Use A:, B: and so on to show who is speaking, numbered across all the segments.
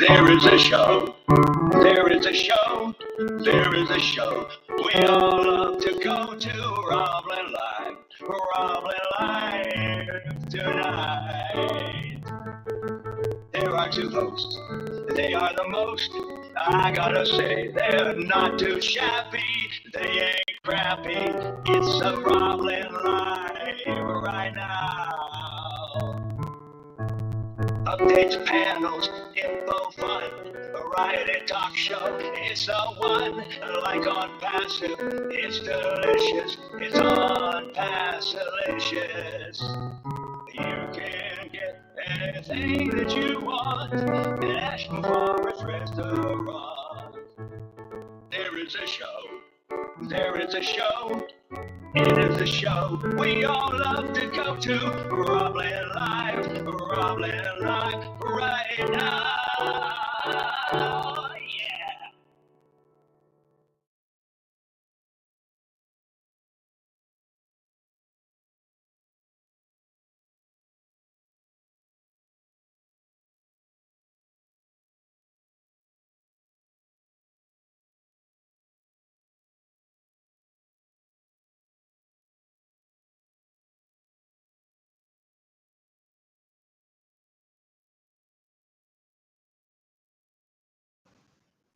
A: There is a show. There is a show. There is a show. We all love to go to RobLynn Live. RobLynn Live tonight. There are two hosts. They are the most. I gotta say, they're not too shabby. They ain't crappy. It's a RobLynn Live right now. Updates, panels, info, fun, variety talk show. It's the one, like ONPASSIVE. It's delicious. It's ONPASSIVE-licious. You can get anything that you want at Ashton Forest Restaurant. There is a show. There is a show. It is a show we all love to go to. RobLynn Live right now. Yeah.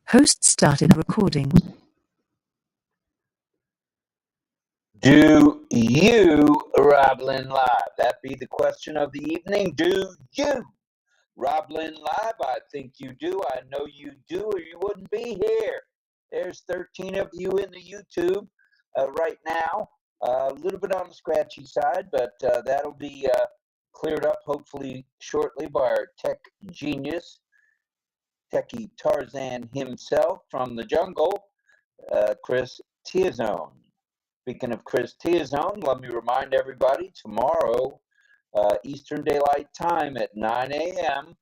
B: Host started recording.
C: Do you RobLynn Live? That be the question of the evening. Do you RobLynn Live? I think you do. I know you do, or you wouldn't be here. There's 13 of you in the YouTube right now. A little bit on the scratchy side, but that'll be cleared up hopefully shortly by our tech genius, Techie Tarzan himself from the jungle, Chris 𝗗𝗿𝘂𝗴. Speaking of Chris 𝗗𝗿𝘂𝗴, let me remind everybody, tomorrow, Eastern Daylight Time at 9 a.m.,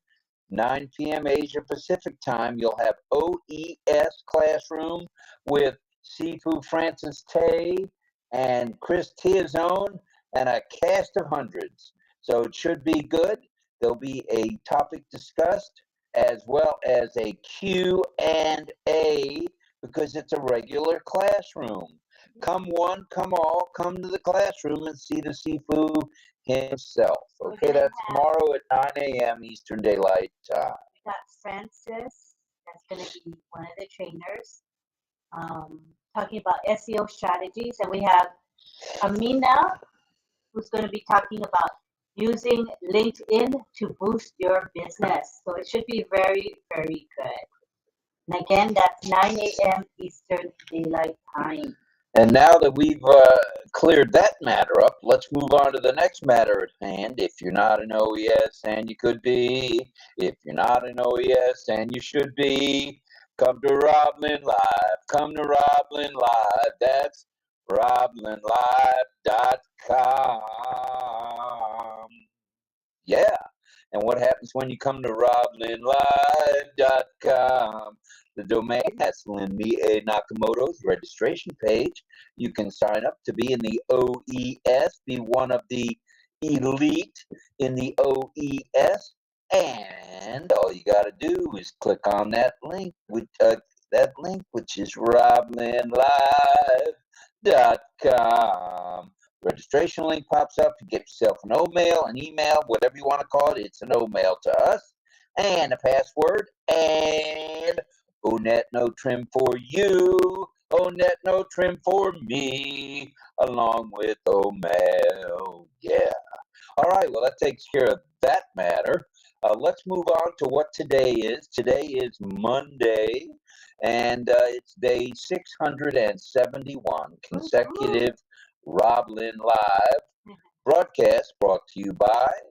C: 9 p.m. Asia Pacific Time, you'll have OES Classroom with Sifu Francis Tay and Chris 𝗗𝗿𝘂𝗴𝗏 and a cast of hundreds. So it should be good. There'll be a topic discussed as well as a Q&A because it's a regular classroom. Come one, come all, come to the classroom and see the Sifu himself. Okay, that's tomorrow at 9 a.m. Eastern Daylight Time.
D: We got Francis, that's going to be one of the trainers, talking about SEO strategies. And we have Amina, who's going to be talking about using LinkedIn to boost your business. So it should be very, very good. And again, that's 9 a.m. Eastern Daylight Time.
C: And now that we've cleared that matter up, let's move on to the next matter at hand. If you're not an OES, and you could be. If you're not an OES, and you should be. Come to RobLynn Live. Come to RobLynn Live. That's RobLynnLive.com. Yeah. And what happens when you come to RobLynnLive.com? The domain, that's Nakamoto's registration page. You can sign up to be in the OES, be one of the elite in the OES, and all you got to do is click on that link, which is RobLynnLive.com. Registration link pops up. You get yourself an O-mail, an email, whatever you want to call it. It's an O-mail to us, and a password, and ONet no trim for you, ONet no trim for me, along with O-mail. Yeah. All right, well, that takes care of that matter. Let's move on to what today is. Today is Monday, and it's day 671, consecutive RobLynn Live broadcast brought to you by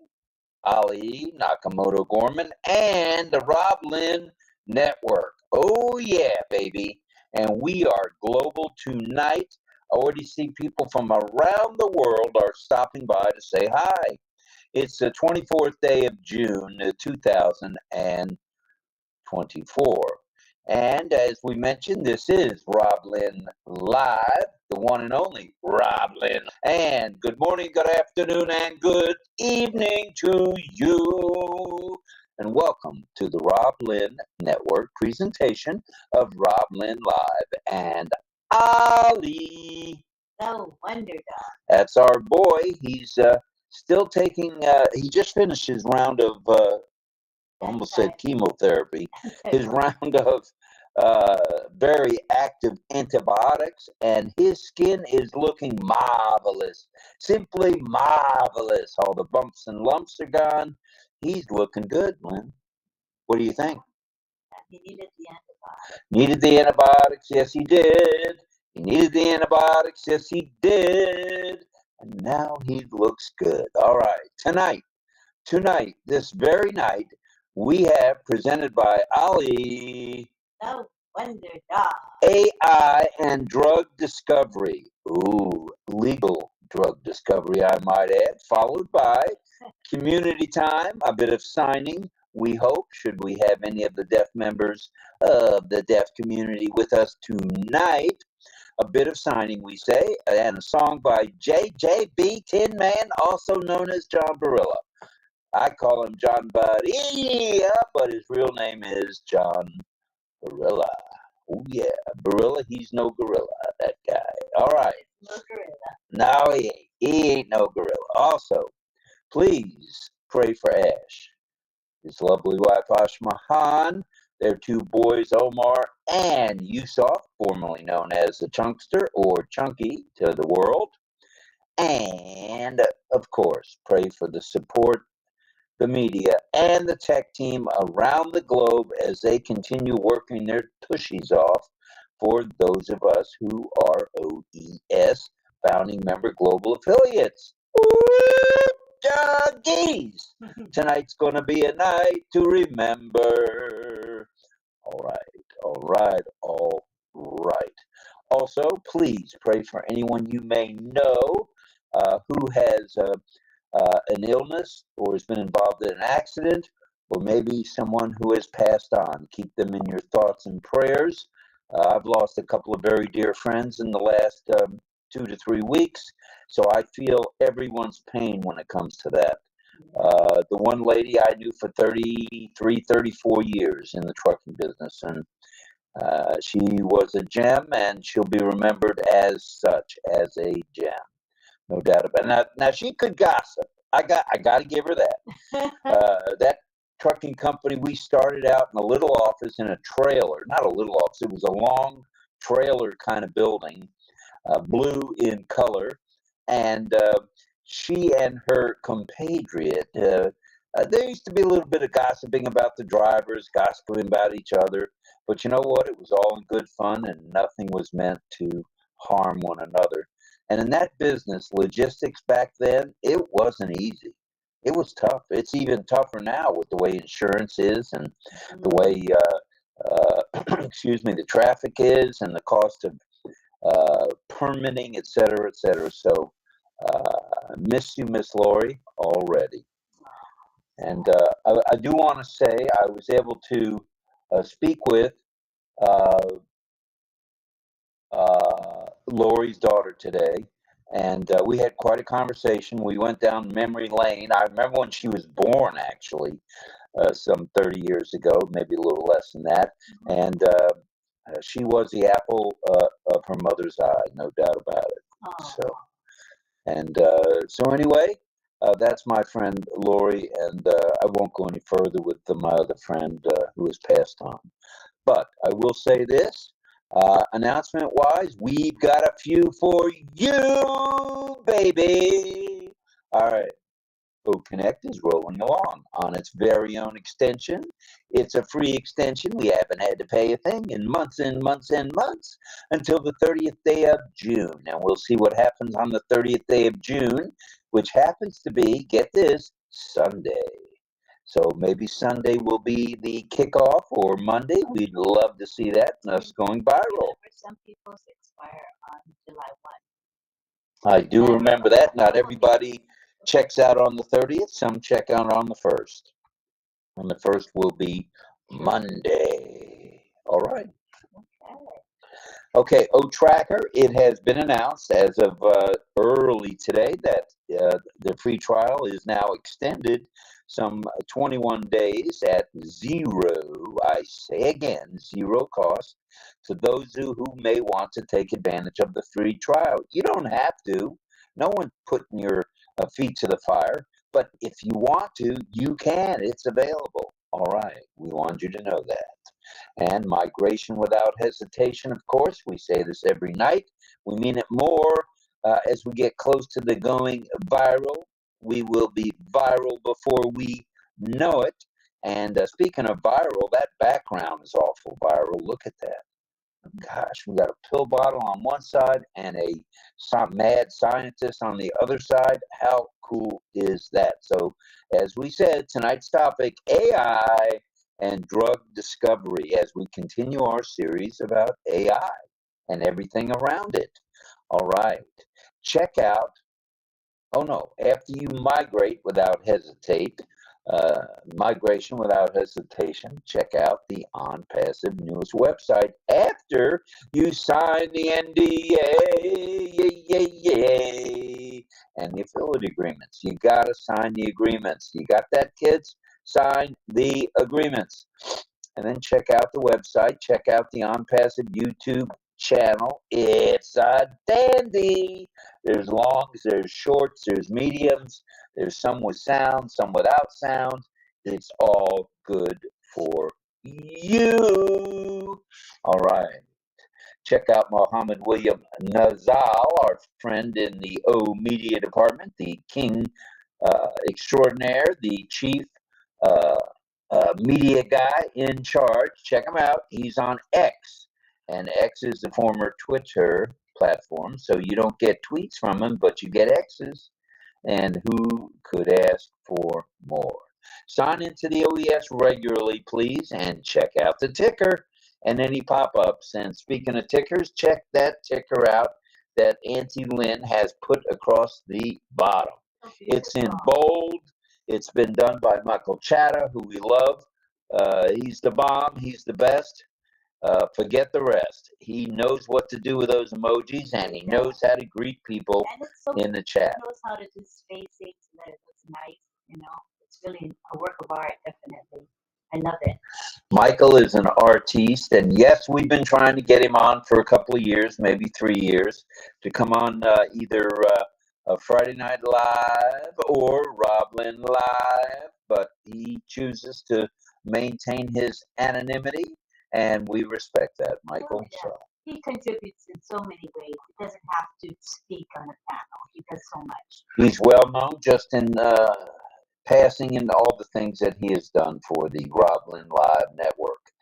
C: Ali, Nakamoto, Gorman, and the RobLynn Network. Oh, yeah, baby. And we are global tonight. I already see people from around the world are stopping by to say hi. It's the 24th day of June, 2024. And as we mentioned, this is RobLynn Live, the one and only RobLynn. And good morning, good afternoon, and good evening to you. and welcome to the RobLynn Network presentation of RobLynn Live and Ali.
D: No wonder, Doc.
C: That's our boy. He's still taking, he just finished his round of, almost said chemotherapy, his round of very active antibiotics, and his skin is looking marvelous, simply marvelous. All the bumps and lumps are gone. He's looking good, Lynn. What do you think?
D: He needed the antibiotics.
C: Needed the antibiotics, yes he did. He needed the antibiotics, yes he did. And now he looks good. All right, tonight, this very night, we have presented by Ali.
D: No wonder, Doc.
C: AI and drug discovery. Ooh, legal drug discovery, I might add, followed by community time, a bit of signing. We hope, should we have any of the deaf members of the deaf community with us tonight, a bit of signing, we say, and a song by JJB Tin Man, also known as 𝗗𝗿𝘂𝗴. I call him John Buddy, but his real name is John Gorilla. Oh yeah, Gorilla, he's no gorilla, that guy. All right.
D: No gorilla.
C: No, he ain't. He ain't no gorilla. Also, please pray for Ash, his lovely wife Ashmahan, their two boys Omar and Yusuf, formerly known as the Chunkster or Chunky to the world. And of course, pray for the support, the media, and the tech team around the globe as they continue working their tushies off for those of us who are OES, founding member global affiliates. Woo, doggies! Tonight's going to be a night to remember. All right. Also, please pray for anyone you may know who has an illness or has been involved in an accident, or maybe someone who has passed on. Keep them in your thoughts and prayers. I've lost a couple of very dear friends in the last 2 to 3 weeks, so I feel everyone's pain when it comes to that. The one lady I knew for 33, 34 years in the trucking business, and she was a gem, and she'll be remembered as such, as a gem. No doubt about it. Now she could gossip. I got to give her that. That trucking company, we started out in a little office in a trailer. Not a little office. It was a long trailer kind of building, blue in color. And she and her compatriot, there used to be a little bit of gossiping about the drivers, gossiping about each other. But you know what? It was all in good fun, and nothing was meant to harm one another. And in that business, logistics back then, it wasn't easy. It was tough. It's even tougher now with the way insurance is and the way, the traffic is and the cost of permitting, et cetera, et cetera. So, miss you, Miss Lori, already. And I do want to say I was able to speak with Lori's daughter today, and we had quite a conversation. We went down memory lane. I remember when she was born, actually, some 30 years ago, maybe a little less than that. And she was the apple of her mother's eye, no doubt about it.
D: Aww.
C: So anyway, that's my friend Lori, and I won't go any further with my other friend who has passed on. But I will say this. Announcement-wise, we've got a few for you, baby. All right. OConnect is rolling along on its very own extension. It's a free extension. We haven't had to pay a thing in months and months and months until the 30th day of June. And we'll see what happens on the 30th day of June, which happens to be, get this, Sunday. So maybe Sunday will be the kickoff, or Monday. We'd love to see that, and us going viral.
D: Some people's expire on July 1.
C: I do remember that. Not everybody checks out on the 30th. Some check out on the 1st. On the 1st will be Monday. All right. Okay, O-Tracker, it has been announced as of early today that the free trial is now extended some 21 days at zero, I say again, zero cost to those who may want to take advantage of the free trial. You don't have to. No one's putting your feet to the fire. But if you want to, you can. It's available. All right. We want you to know that. And migration without hesitation, of course. We say this every night. We mean it more as we get close to the going viral. We will be viral before we know it. And speaking of viral, that background is awful viral. Look at that. Gosh, we got a pill bottle on one side and a mad scientist on the other side. How cool is that? So, as we said, tonight's topic, AI and drug discovery, as we continue our series about AI and everything around it. All right. Check out, after you migrate without migration without hesitation, check out the ONPASSIVE newest website after you sign the NDA and the affiliate agreements. You got to sign the agreements. You got that, kids? Sign the agreements. And then check out the website. Check out the ONPASSIVE YouTube channel. It's a dandy. There's longs, there's shorts, there's mediums, there's some with sound, some without sound. It's all good for you. All right. Check out Mohammed William Nazal, our friend in the O Media department, the king extraordinaire, the chief media guy in charge. Check him out. He's on X. And X is the former Twitter platform, so you don't get tweets from him, but you get X's. And who could ask for more? Sign into the OES regularly, please, and check out the ticker and any pop-ups. And speaking of tickers, check that ticker out that Auntie Lynn has put across the bottom. It's in bold. It's been done by Michael Chatta, who we love. He's the bomb. He's the best. Forget the rest. He knows what to do with those emojis, and he knows how to greet people in the chat.
D: He knows how to do spacing so that it looks nice. It's really a work of art, definitely. I love it.
C: Michael is an artiste, and yes, we've been trying to get him on for a couple of years, maybe 3 years, to come on either Friday Night Live or RobLynn Live, but he chooses to maintain his anonymity. And we respect that, Michael.
D: Yeah. So he contributes in so many ways. He doesn't have to speak on a panel. He does so much. He's
C: well known just in passing in all the things that he has done for the RobLynn Live network.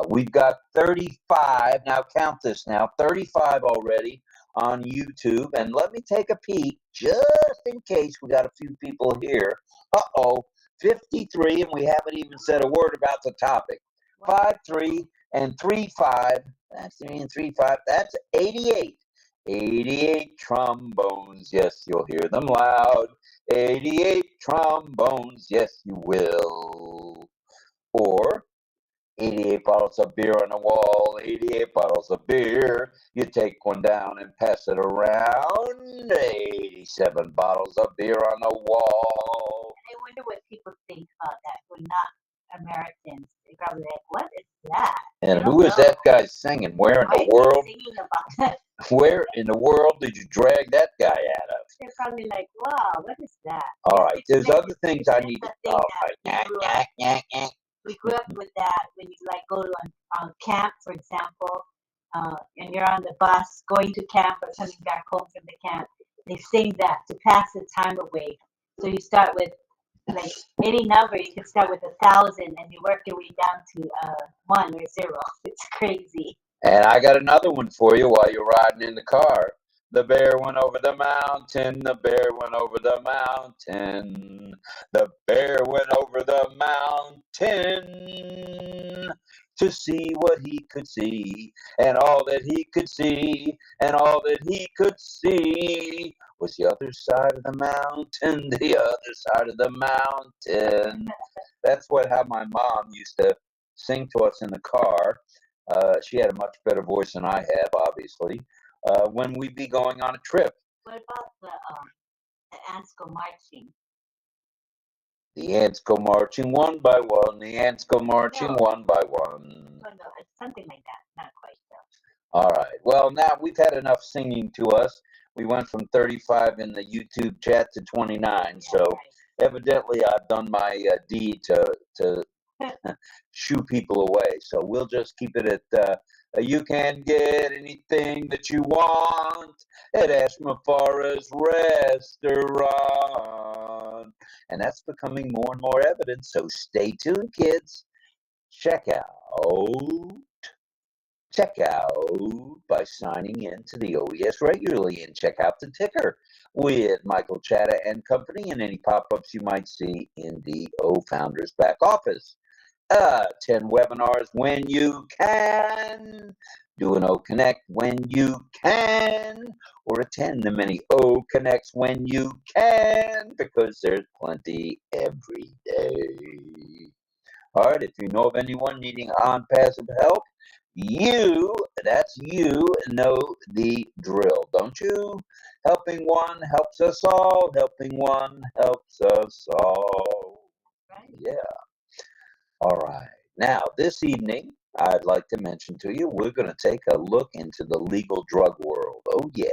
C: We've got 35, now count this now, 35 already on YouTube. And let me take a peek just in case we got a few people here. 53, and we haven't even said a word about the topic. 5, 3, and 3, 5. That's 3 and 3, 5. That's 88. 88 trombones. Yes, you'll hear them loud. 88 trombones. Yes, you will. Or 88 bottles of beer on the wall. 88 bottles of beer. You take one down and pass it around. 87 bottles of beer on the wall.
D: I wonder what people think about that. We're not Americans. They probably like, what is that?
C: And who is that guy singing? Where in the world?
D: Singing about that?
C: Where in the world did you drag that guy out of?
D: They're probably like, wow, what is that?
C: All right, there's other things I need to. All
D: right. We grew up with that when you go to a camp, for example, and you're on the bus going to camp or coming back home from the camp. They sing that to pass the time away. So you start with any number. You can start with 1,000 and you work your way down to 1 or 0. It's crazy.
C: And I got another one for you while you're riding in the car. The bear went over the mountain. The bear went over the mountain. The bear went over the mountain to see what he could see. And all that he could see, and all that he could see was the other side of the mountain, the other side of the mountain. That's how my mom used to sing to us in the car. She had a much better voice than I have, obviously, when we'd be going on a trip.
D: What about The ants go marching.
C: The ants go marching one by one. The ants go marching
D: No.
C: one by one.
D: Oh, no, it's something like that. Not quite, though.
C: All right. Well, now we've had enough singing to us. We went from 35 in the YouTube chat to 29. So
D: Right.
C: evidently I've done my deed to shoo people away. So we'll just keep it at you can get anything that you want at Ashmaforest Restaurant. And that's becoming more and more evident. So stay tuned, kids. Check out by signing in to the OES regularly and check out the ticker with Michael Chatta and company and any pop-ups you might see in the O Founders back office. 10 webinars when you can, do an OConnect when you can, or attend the many OConnects when you can, because there's plenty every day. All right, if you know of anyone needing ONPASSIVE help, that's you, know the drill, don't you? Helping one helps us all. Helping one helps us all.
D: Right.
C: Yeah. All right. Now, this evening, I'd like to mention to you, we're going to take a look into the legal drug world. Oh, yeah.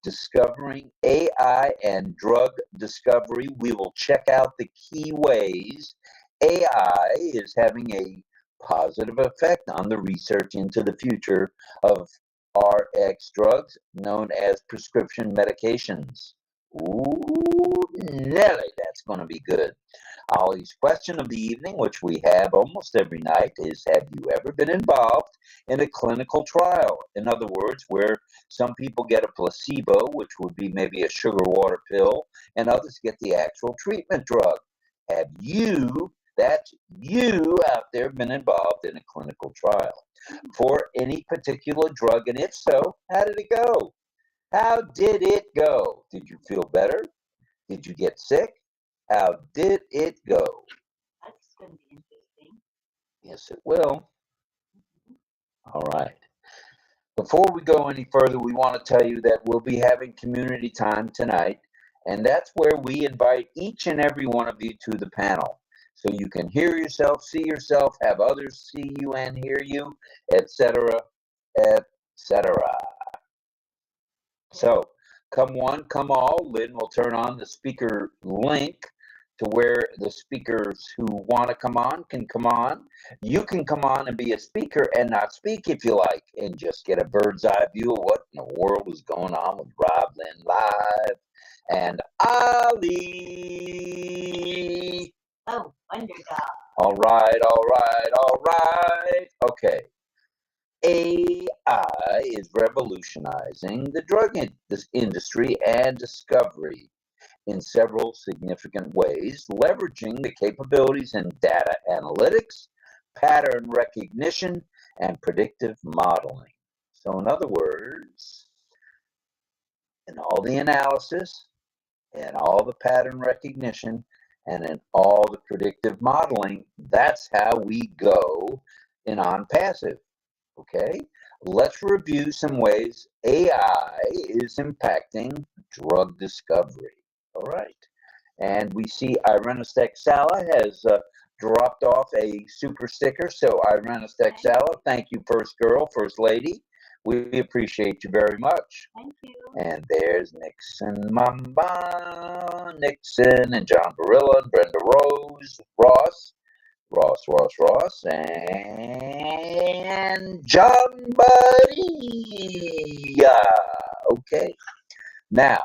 C: Discovering AI and drug discovery. We will check out the key ways AI is having a positive effect on the research into the future of RX drugs, known as prescription medications. Ooh, Nelly, that's going to be good. Ollie's question of the evening, which we have almost every night, is have you ever been involved in a clinical trial? In other words, where some people get a placebo, which would be maybe a sugar water pill, and others get the actual treatment drug. Have you, that's you out there, been involved in a clinical trial for any particular drug? And if so, how did it go? How did it go? Did you feel better? Did you get sick? How did it go?
D: That's going to be interesting.
C: Yes, it will. All right. Before we go any further, we want to tell you that we'll be having community time tonight, and that's where we invite each and every one of you to the panel. So you can hear yourself, see yourself, have others see you and hear you, etc., etc. So come one, come all. Lynn will turn on the speaker link to where the speakers who want to come on can come on. You can come on and be a speaker and not speak if you like, and just get a bird's eye view of what in the world is going on with RobLynn Live and Ollie.
D: Oh, Underdog.
C: All right. Okay. AI is revolutionizing the drug industry and discovery in several significant ways, leveraging the capabilities in data analytics, pattern recognition, and predictive modeling. So in other words, in all the analysis, in all the pattern recognition, and in all the predictive modeling, that's how we go in ONPASSIVE. Okay, let's review some ways AI is impacting drug discovery. All right, and we see 𝗗𝗄𝗃𝗃𝗃 has dropped off a super sticker. So 𝗗𝗄𝗃𝗃𝗃, thank you, first girl, first lady. We appreciate you very much.
D: Thank you.
C: And there's Nixon Mamba, Nixon, and John Barilla, and Brenda Ross, and John Buddy. Okay, now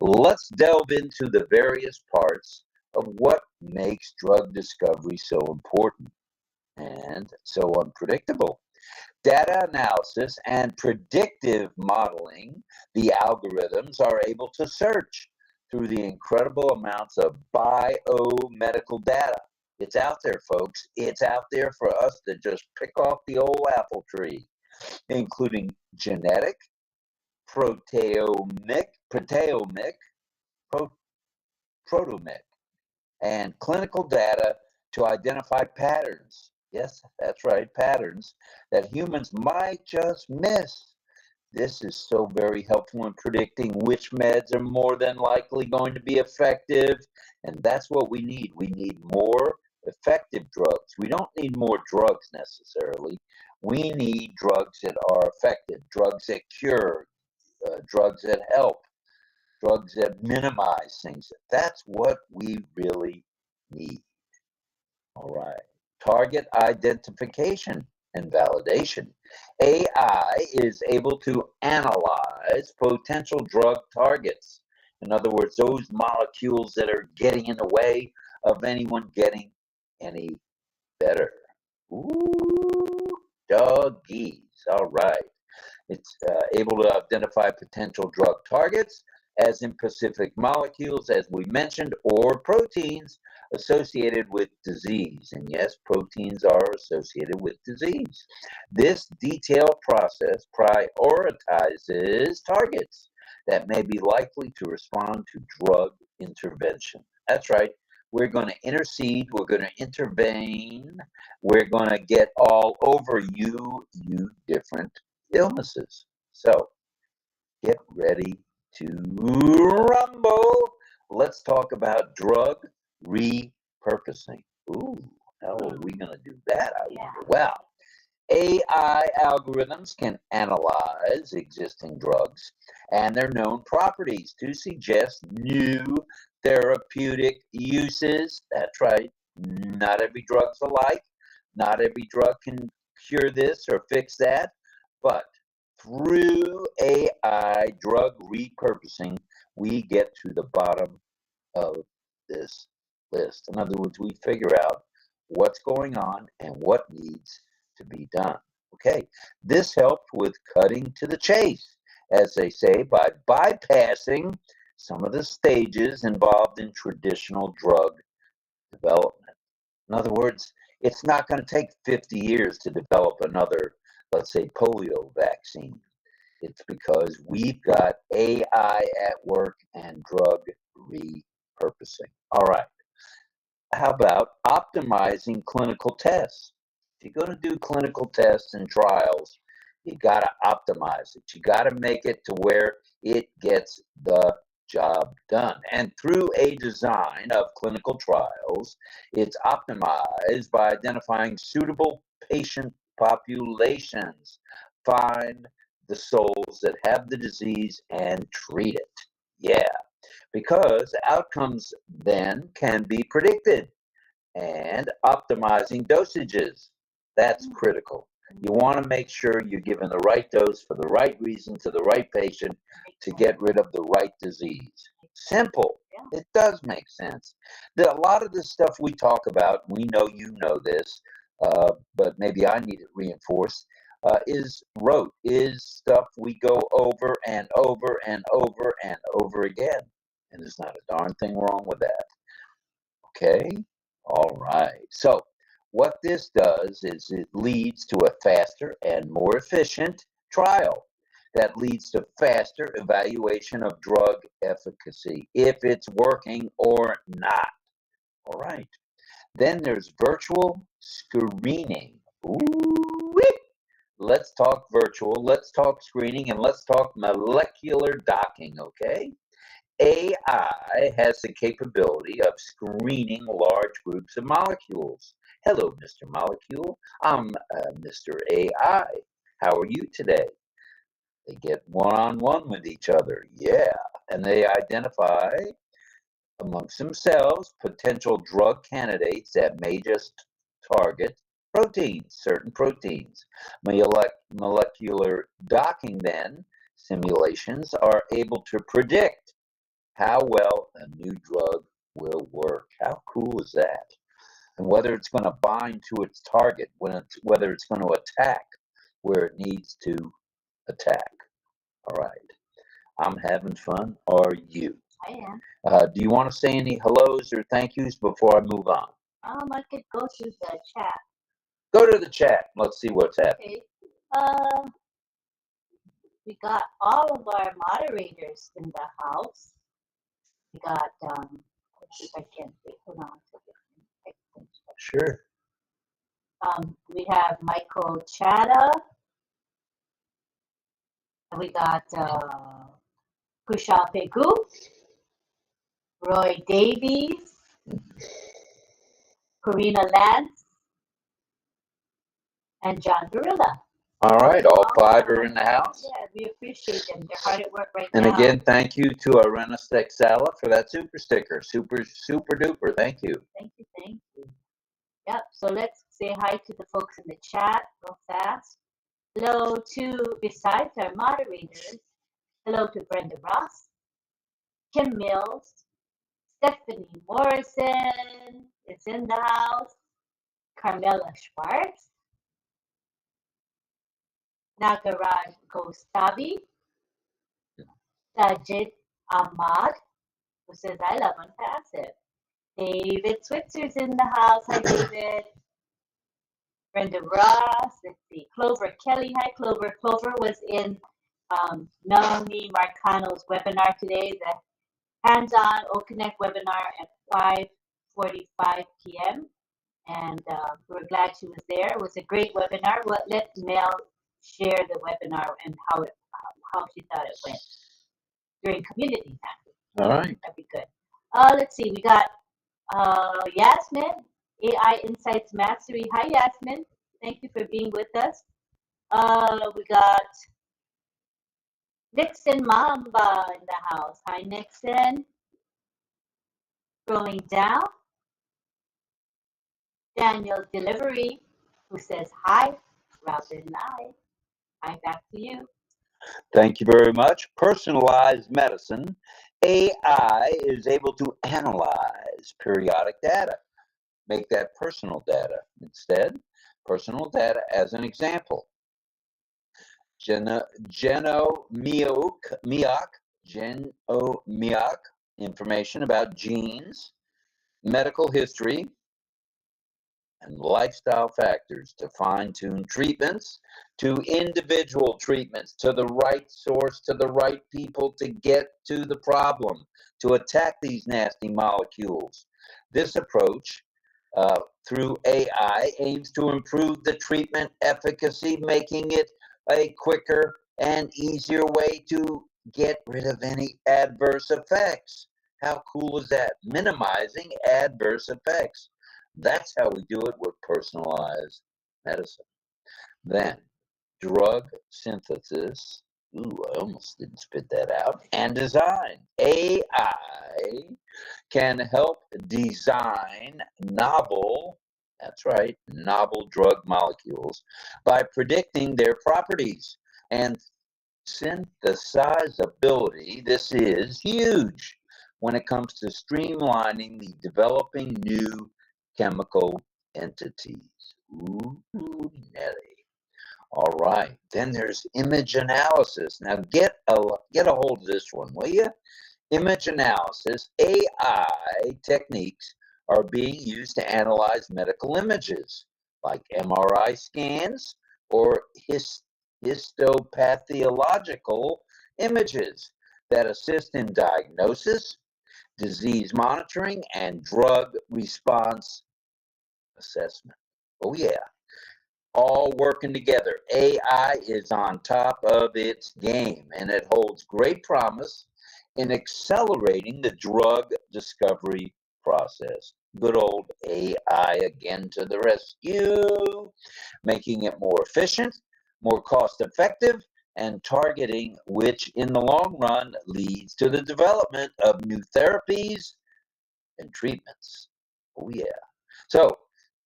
C: let's delve into the various parts of what makes drug discovery so important and so unpredictable. Data analysis and predictive modeling, the algorithms are able to search through the incredible amounts of biomedical data. It's out there, folks. It's out there for us to just pick off the old apple tree, including genetic, proteomic, and clinical data to identify patterns. Yes, that's right, patterns that humans might just miss. This is so very helpful in predicting which meds are more than likely going to be effective. And that's what we need. We need more effective drugs. We don't need more drugs necessarily. We need drugs that are effective, drugs that cure, drugs that help, drugs that minimize things. That's what we really need. All right. Target identification and validation. AI is able to analyze potential drug targets. In other words, those molecules that are getting in the way of anyone getting any better. Ooh, doggies. All right. It's able to identify potential drug targets, as in specific molecules, as we mentioned, or proteins associated with disease. And yes, proteins are associated with disease. This detailed process prioritizes targets that may be likely to respond to drug intervention. That's right. We're going to intercede. We're going to intervene. We're going to get all over you different illnesses. So get ready to rumble. Let's talk about drug repurposing. Ooh, how are we going to do that? I wonder. Well, AI algorithms can analyze existing drugs and their known properties to suggest new therapeutic uses. That's right. Not every drug's alike. Not every drug can cure this or fix that. But through AI drug repurposing, we get to the bottom of this list. In other words, we figure out what's going on and what needs to be done. Okay, this helped with cutting to the chase, as they say, by bypassing some of the stages involved in traditional drug development. In other words, it's not going to take 50 years to develop another, let's say, polio vaccine. It's because we've got AI at work and drug repurposing. All right. How about optimizing clinical tests? If you're going to do clinical tests and trials, you got to optimize it. You got to make it to where it gets the job done. And through a design of clinical trials, it's optimized by identifying suitable patient populations, find the souls that have the disease and treat it. Yeah, because outcomes then can be predicted, and optimizing dosages. That's critical. You want to make sure you're giving the right dose for the right reason to the right patient to get rid of the right disease. Simple. It does make sense. A lot of the stuff we talk about, we know you know this, but maybe I need it reinforced, is rote, is stuff we go over and over and over and over again. And there's not a darn thing wrong with that. Okay? All right. So what this does is it leads to a faster and more efficient trial that leads to faster evaluation of drug efficacy, if it's working or not. All right. Then there's virtual screening. Ooh, let's talk virtual, let's talk screening, and let's talk molecular docking, okay? AI has the capability of screening large groups of molecules. Hello, Mr. Molecule. I'm Mr. AI. How are you today? They get one-on-one with each other. Yeah. And they identify amongst themselves potential drug candidates that may just target proteins, certain proteins. Molecular docking, then, simulations are able to predict how well a new drug will work. How cool is that? And whether it's going to bind to its target, whether it's going to attack where it needs to attack. All right. I'm having fun. Are you?
D: I am.
C: Do you want to say any hellos or thank yous before I move on?
D: I could go to the chat.
C: Go to the chat. Let's see what's happening.
D: Okay. We got all of our moderators in the house. We got if I can wait, hold on a second.
C: Sure.
D: We have Michael Chada. And we got 𝗗𝗶𝘂𝗴, Roy Davies, Karina Lance, and John Gorilla.
C: All right, all 5 are in the house.
D: Yeah, we appreciate them. They're hard at work right
C: And
D: now.
C: again, thank you to Arenas Texala for that super sticker. Super duper. Thank you.
D: Thank you. Yep, so let's say hi to the folks in the chat real fast. Hello to, besides our moderators, hello to Brenda Ross, Kim Mills, Stephanie Morrison is in the house, Carmela Schwartz, 𝗗𝗶𝘀𝗴𝗆, Sajid Ahmad, who says, I love Unpassive. David Switzer's in the house. Hi, David. Brenda Ross. Let's see. Clover Kelly. Hi, Clover. Clover was in Melanie Marcano's webinar today, the hands-on OConnect webinar at 5:45 p.m. And we're glad she was there. It was a great webinar. Let Mel share the webinar and how she thought it went during community time.
C: All right.
D: That'd be good. Let's see. We got Yasmin, AI Insights Mastery. Hi, Yasmin. Thank you for being with us. We got Nixon Mamba in the house. Hi, Nixon. Scrolling down. Daniel Delivery, who says, hi, RobLynn Live. Hi, back to you.
C: Thank you very much. Personalized medicine. AI is able to analyze periodic data. Make that personal data instead. Personal data as an example. 𝗗𝗿𝘂𝗴𝗆, information about genes, medical history, and lifestyle factors to fine-tune treatments, to individual treatments, to the right source, to the right people to get to the problem, to attack these nasty molecules. This approach through AI aims to improve the treatment efficacy, making it a quicker and easier way to get rid of any adverse effects. How cool is that? Minimizing adverse effects. That's how we do it with personalized medicine. Then, drug synthesis. Ooh, I almost didn't spit that out. And design. AI can help design novel, that's right, novel drug molecules by predicting their properties and synthesizability. This is huge when it comes to streamlining the developing new chemical entities. Ooh, Nelly. All right. Then there's image analysis. Now get a hold of this one, will you? Image analysis. AI techniques are being used to analyze medical images like MRI scans or histopathological images that assist in diagnosis, disease monitoring, and drug response assessment. Oh yeah, all working together. AI is on top of its game, and it holds great promise in accelerating the drug discovery process. Good old AI again to the rescue, making it more efficient, more cost-effective, and targeting, which in the long run leads to the development of new therapies and treatments. Oh yeah. So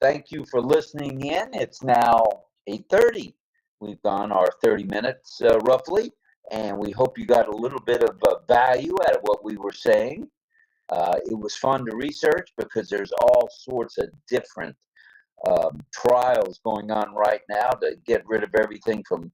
C: thank you for listening in. It's now 8:30. We've gone our 30 minutes roughly, and we hope you got a little bit of value out of what we were saying. It was fun to research because there's all sorts of different trials going on right now to get rid of everything from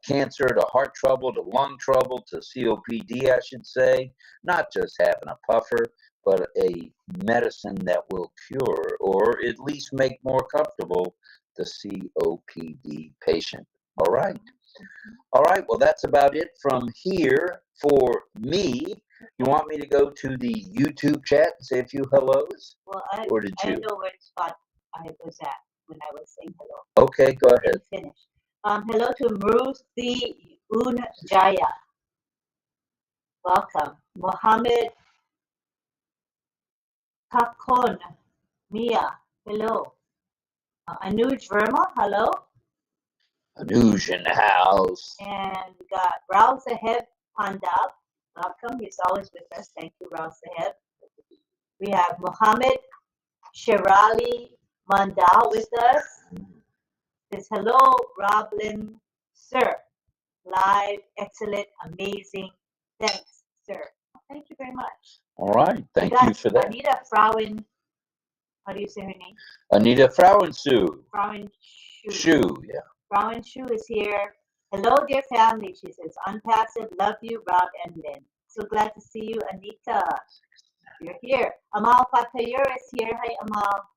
C: cancer to heart trouble to lung trouble to COPD, I should say. Not just having a puffer, but a medicine that will cure or at least make more comfortable the COPD patient. All right. All right. Well, that's about it from here for me. You want me to go to the YouTube chat and say a few hellos?
D: Well,
C: or did you?
D: I know where spot I was at when I was saying hello.
C: Okay, go ahead.
D: Finish. Hello to Ruthie 𝗗𝗿𝘂𝗴. Welcome. Mohammed 𝗗𝗶𝘀𝗰𝗃. Hello. Anuj Verma. Hello.
C: Anuj in the house.
D: And we got 𝗗𝗶𝘂𝗃𝗿. Welcome. He's always with us. Thank you, 𝗗𝗶𝘂. We have Mohammed Sherali Mandal with us. Says hello, RobLynn, sir. Live, excellent, amazing. Thanks, sir. Thank you very much.
C: All right. Thank you for that.
D: Anita Frauen. How do you say her name?
C: Anita Frauenshu.
D: Frauenshu.
C: Shu, yeah.
D: Frauenshu is here. Hello, dear family. She says, Unpassive, love you, Rob and Lynn. So glad to see you, Anita. You're here. Amal Fatayur is here. Hi, Amal.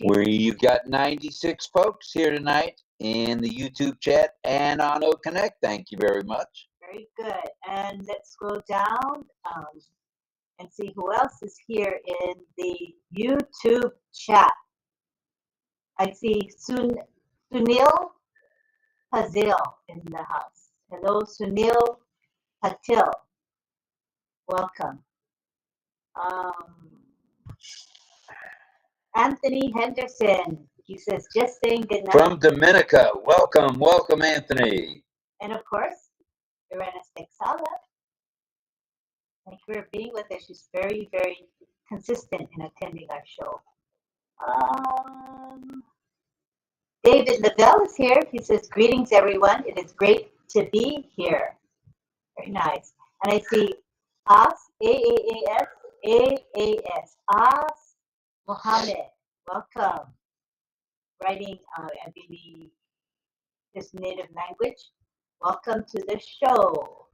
C: We've got 96 folks here tonight in the YouTube chat and on OConnect. Thank you very much.
D: Very good. And let's scroll down and see who else is here in the YouTube chat. I see Sunil Patil in the house. Hello, Sunil Patil. Welcome. Anthony Henderson. He says, just saying good night.
C: From Dominica. Welcome, welcome, Anthony.
D: And of course, Irena Stexala. Thank you for being with us. She's very, very consistent in attending our show. David Lavelle is here. He says, greetings, everyone. It is great to be here. Very nice. And I see As, A-A-S, As Mohammed. Welcome. Writing, I believe, his native language. Welcome to the show.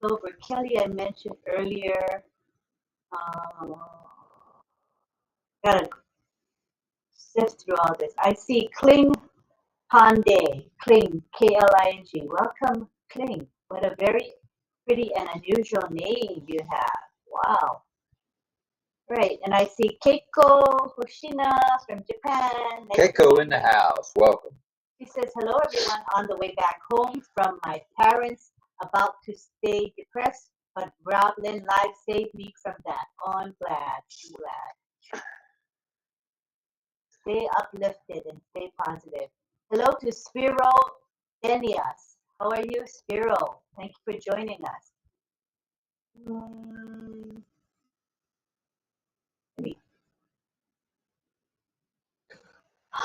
D: Over Kelly, I mentioned earlier. Gotta sift through all this. I see Kling Pandey. Kling, K-L-I-N-G. Welcome, Kling. What a very pretty and unusual name you have. Wow. Right, and I see Keiko Hoshina from Japan.
C: Keiko in the house. Welcome.
D: She says, hello, everyone. On the way back home from my parents, about to stay depressed, but RobLynn Live saved me from that. Oh, I'm glad. Stay uplifted and stay positive. Hello to Spiro Denias. How are you, Spiro? Thank you for joining us.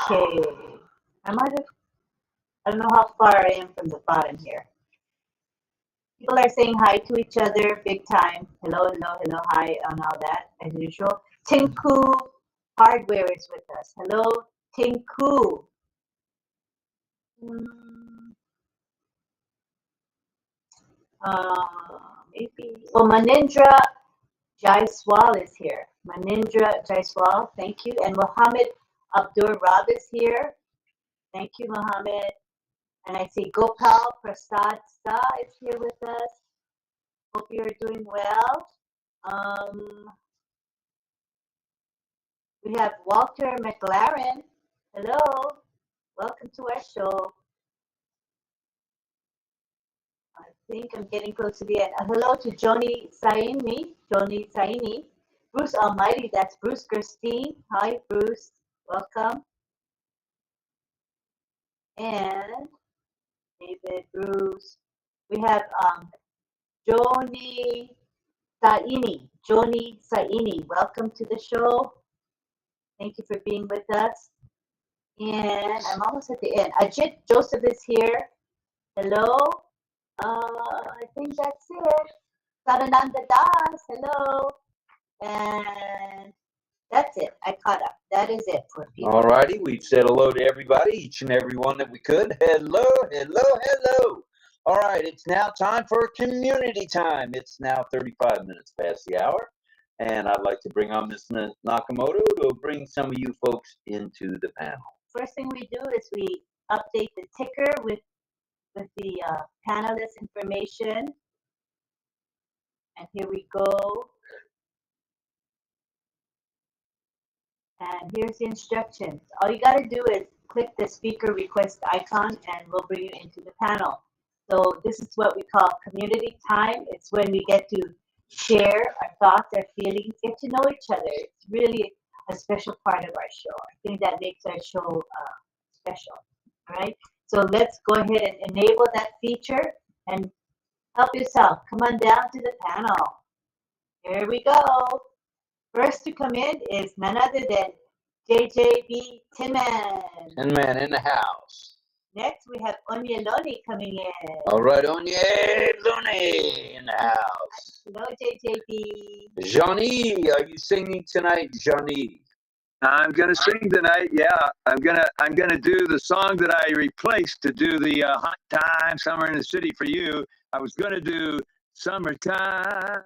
D: Okay. I don't know how far I am from the bottom here. People are saying hi to each other big time. Hello, hello, hello, hi, and all that, as usual. Tinku Hardware is with us. Hello, Tinku. Maybe. Oh, Manindra Jaiswal is here. Manindra Jaiswal, thank you. And Mohammed Abdur Rab is here. Thank you, Mohammed. And I see Gopal Prasad Sa is here with us. Hope you're doing well. We have Walter McLaren. Hello. Welcome to our show. I think I'm getting close to the end. Hello to Joni Saini. Bruce Almighty, that's Bruce Gerstein. Hi, Bruce. Welcome. And David, Bruce. We have Joni Saini. Welcome to the show. Thank you for being with us. And I'm almost at the end. Ajit Joseph is here. Hello. I think that's it. Sarananda Das. Hello. And that's it. I caught up. That is it for people.
C: All righty. We've said hello to everybody, each and every one that we could. Hello, hello, hello. All right. It's now time for community time. It's now 35 minutes past the hour. And I'd like to bring on Ms. Nakamoto to bring some of you folks into the panel.
D: First thing we do is we update the ticker with the panelist information. And here we go. And here's the instructions. All you got to do is click the speaker request icon and we'll bring you into the panel. So this is what we call community time. It's when we get to share our thoughts, our feelings, get to know each other. It's really a special part of our show. I think that makes our show special. All right. So let's go ahead and enable that feature and help yourself. Come on down to the panel. Here we go. First to come in is none other than 𝗗𝗵𝘂𝗴𝗃.
C: Man in the house.
D: Next, we have 𝗗𝗵𝘂𝗃𝗃 coming in.
C: All right, 𝗗𝗵𝘂𝗴𝗃 in the house.
D: Hello, 𝗗𝗵𝘂𝗃.
C: Johnny, are you singing tonight, Johnny?
A: I'm gonna sing tonight. Yeah, I'm gonna do the song that I replaced to do the Hot Time Summer in the City for You. I was gonna do Summertime,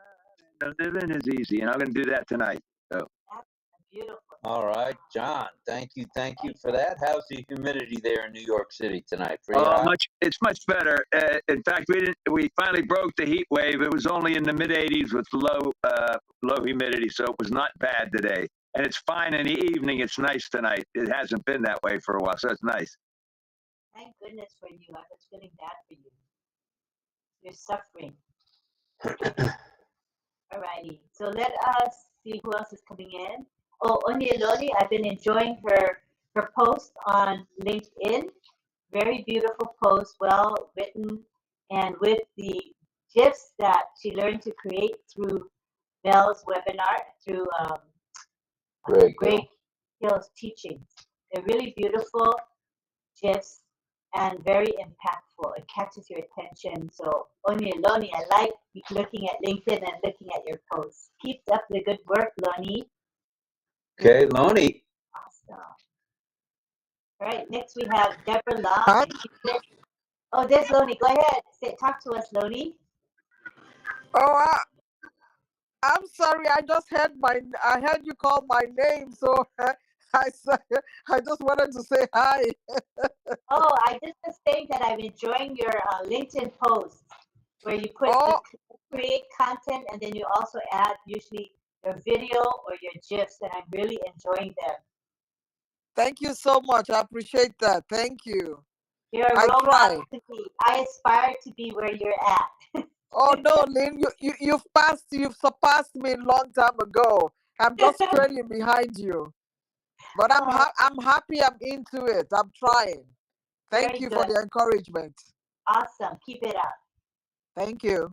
A: the living is easy, and I'm gonna do that tonight. So.
D: That's beautiful.
C: All right, John. Thank you for that. How's the humidity there in New York City tonight? Pretty hot?
A: It's much better. In fact, we finally broke the heat wave. It was only in the mid 80s with low humidity, so it was not bad today. And it's fine in the evening. It's nice tonight. It hasn't been that way for a while, so it's nice.
D: Thank goodness for you. I was feeling bad for you. You're suffering. All righty. So let us see who else is coming in. Oh, 𝗗𝗵𝘂𝗃𝗃, I've been enjoying her post on LinkedIn. Very beautiful post, well written, and with the GIFs that she learned to create through Belle's webinar, through Greg Hill's teachings. They're really beautiful GIFs and very impactful. It catches your attention. So 𝗗𝗵𝘂𝗃𝗃, I like looking at LinkedIn and looking at your posts. Keep up the good work, 𝗗𝗃.
C: Okay, Lonnie.
D: Awesome. All right, next we have Deborah Long.
B: Hi.
D: Oh, there's 𝗗𝗃. Go ahead. Talk to us, 𝗗𝗃.
B: Oh, I'm sorry. I heard you call my name, so I just wanted to say hi.
D: Oh, I just was saying that I'm enjoying your LinkedIn posts where you put create content and then you also add usually your video or your GIFs, and I'm really enjoying them.
B: Thank you so much. I appreciate that. Thank you.
D: You're a role model to me. I aspire to be where you're at.
B: Oh no, Lynn, you've surpassed me a long time ago. I'm just trailing behind you. But I'm happy I'm into it. I'm trying. Thank you for the encouragement.
D: Awesome. Keep it up.
B: Thank you.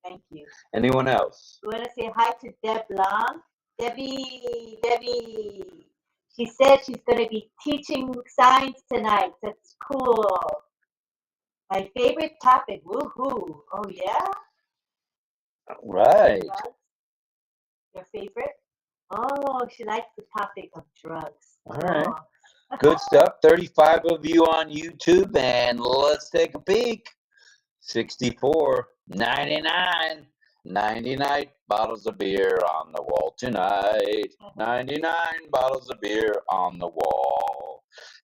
D: Thank you.
C: Anyone else?
D: We want to say hi to Deb Long. Debbie. She said she's going to be teaching science tonight. That's cool. My favorite topic. Woohoo. Oh, yeah?
C: Right.
D: Your favorite? Oh, she likes the topic of drugs.
C: All right. Good stuff. 35 of you on YouTube, and let's take a peek. 64, 99, 99 bottles of beer on the wall tonight. 99 bottles of beer on the wall.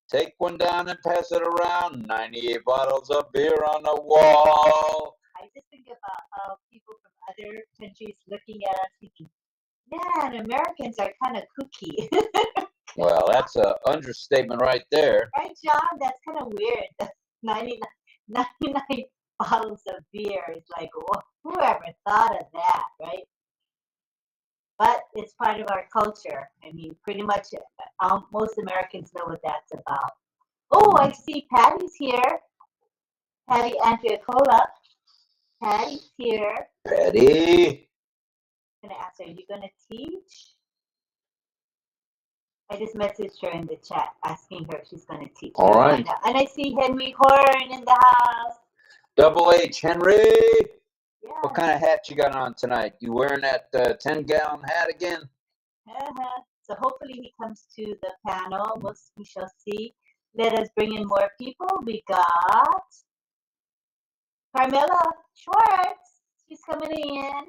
C: Take one down and pass it around. 98 bottles of beer on the wall.
D: I just think about how people from other countries looking at us thinking, man, Americans are kind of kooky.
C: Well, that's an understatement right there.
D: Right, John? That's kind of weird. 99 bottles of beer is like, whoever thought of that, right? But it's part of our culture. I mean, pretty much most Americans know what that's about. Oh, I see Patty's here. Patty Andrea-Cola. Patty's here.
C: Patty.
D: I'm going to ask her, are you going to teach? I just messaged her in the chat asking her if she's going to teach.
C: All right.
D: And I see Henry Horn in the house.
C: Double H, Henry.
D: Yeah.
C: What kind of hat you got on tonight? You wearing that 10-gallon hat again?
D: So hopefully he comes to the panel. We shall see. Let us bring in more people. We got Carmela Schwartz. She's coming in.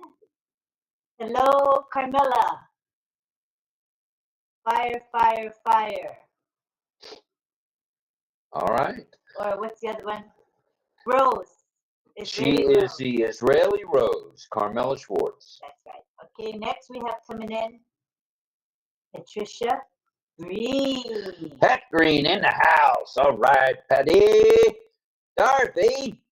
D: Hello, Carmela. Fire, fire, fire.
C: All right.
D: Or what's the other one? Rose.
C: She is the Israeli Rose, Carmela Schwartz.
D: That's right. Okay, next we have coming in Patricia Green.
C: Pat Green in the house. All right, Patty. Dorothy,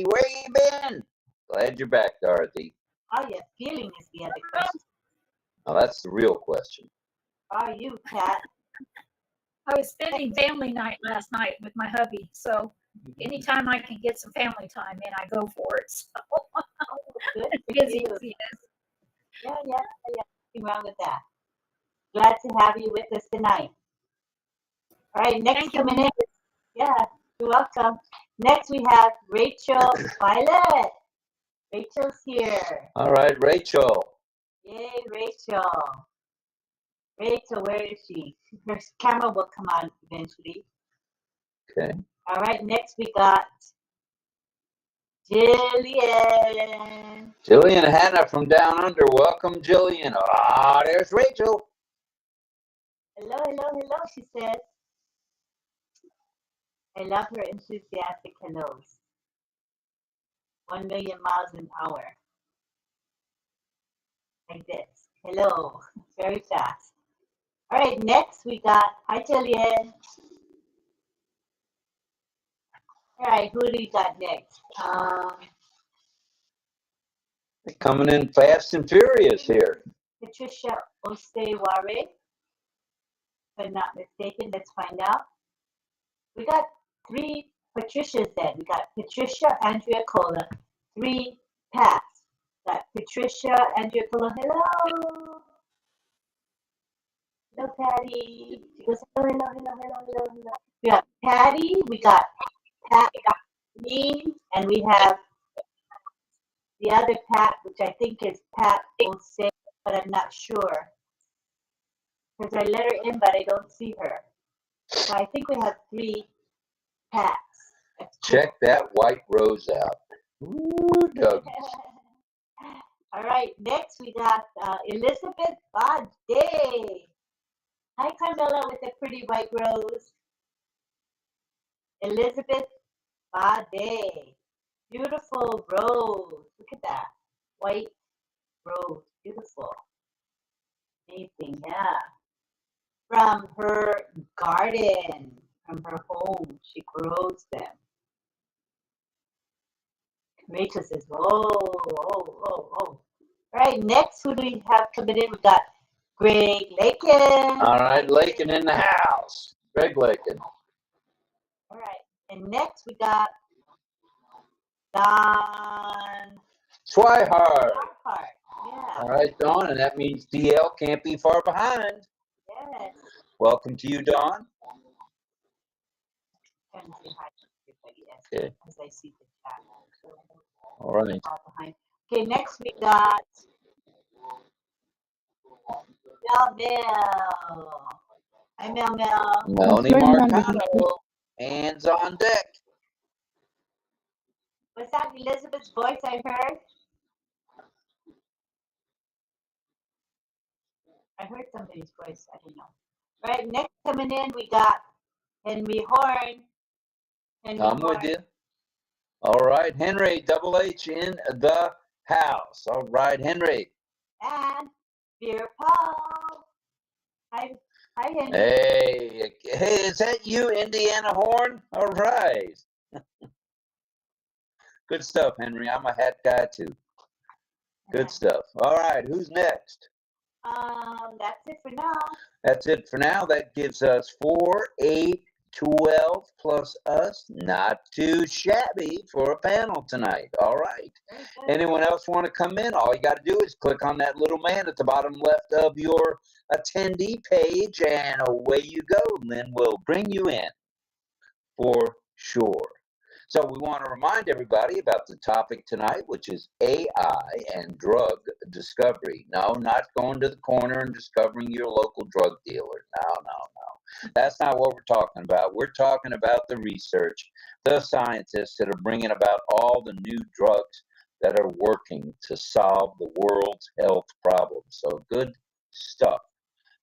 C: where you been? Glad you're back, Dorothy.
D: How you feeling is the other question.
C: Now that's the real question.
D: How are you, Pat?
E: I was spending family night last night with my hubby, so anytime I can get some family time in, I go for it. So
D: Good for
E: busy
D: you.
E: as he is.
D: Yeah. Nothing wrong with that. Glad to have you with us tonight. All right, next
E: Thank you.
D: coming in. Yeah, you're welcome. Next we have Rachel Violet. Rachel's here.
C: All right, Rachel.
D: Yay, Rachel. Rachel, where is she? Her camera will come on eventually.
C: Okay.
D: All right, next we got Jillian.
C: Jillian Hannah from Down Under. Welcome, Jillian. Ah, there's Rachel.
D: Hello, she says. I love her enthusiastic hellos. 1 million miles an hour. Like this. Hello. Very fast. All right, next we got, hi Jillian. All right, who do we got next?
C: They're coming in fast and furious here.
D: Patricia OConnect, if I'm not mistaken. Let's find out. We got 3 Patricias then. We got Patricia, Andrea Cola, 3 Pats. Got Patricia, Andrea Cola. Hello. Hello, Patty. She goes, hello. We got Patty, we got Pat, me, and we have the other Pat, which I think is Pat O'Shea, but I'm not sure. Because I let her in, but I don't see her. So I think we have 3 Pats. That's cool.
C: Check that white rose out. Ooh, Doug.
D: All right, next we got Elizabeth Bade. Hi, Carmela, with the pretty white rose. Elizabeth Bade. Beautiful rose. Look at that. White rose. Beautiful. Amazing, yeah. From her garden, from her home, she grows them. Rachel says, oh. All right, next, who do we have coming in? We got Greg Lakin.
C: All right, Lakin in the house. Greg Lakin.
D: All right, and next we got Don
C: Swihart.
D: Yeah.
C: All right, Dawn, and that means DL can't be far behind.
D: Yes.
C: Welcome to you, Dawn.
D: Trying to say hi to everybody
C: Okay.
D: as I see the chat.
C: All right.
D: Okay, next we got Mel. Hi, Mel.
C: Melanie Marcano. Hands on deck.
D: Was that Elizabeth's voice I heard? I heard somebody's voice. I don't know. All right, next coming in, we got Henry Horn.
C: I'm with you. All right, Henry, Double H in the house. All right, Henry.
D: And Dear Paul. Hi, Henry.
C: Hey, is that you, Indiana Horn? All right. Good stuff, Henry. I'm a hat guy too. Good stuff. All right, who's next?
D: That's it for now.
C: That's it for now. That gives us 4, 8, 12 plus us. Not too shabby for a panel tonight. All right. Anyone else want to come in? All you got to do is click on that little man at the bottom left of your attendee page, and away you go. Lynn will bring you in for sure. So we want to remind everybody about the topic tonight, which is AI and drug discovery. No, not going to the corner and discovering your local drug dealer. No. That's not what we're talking about. We're talking about the research, the scientists that are bringing about all the new drugs that are working to solve the world's health problems. So good stuff.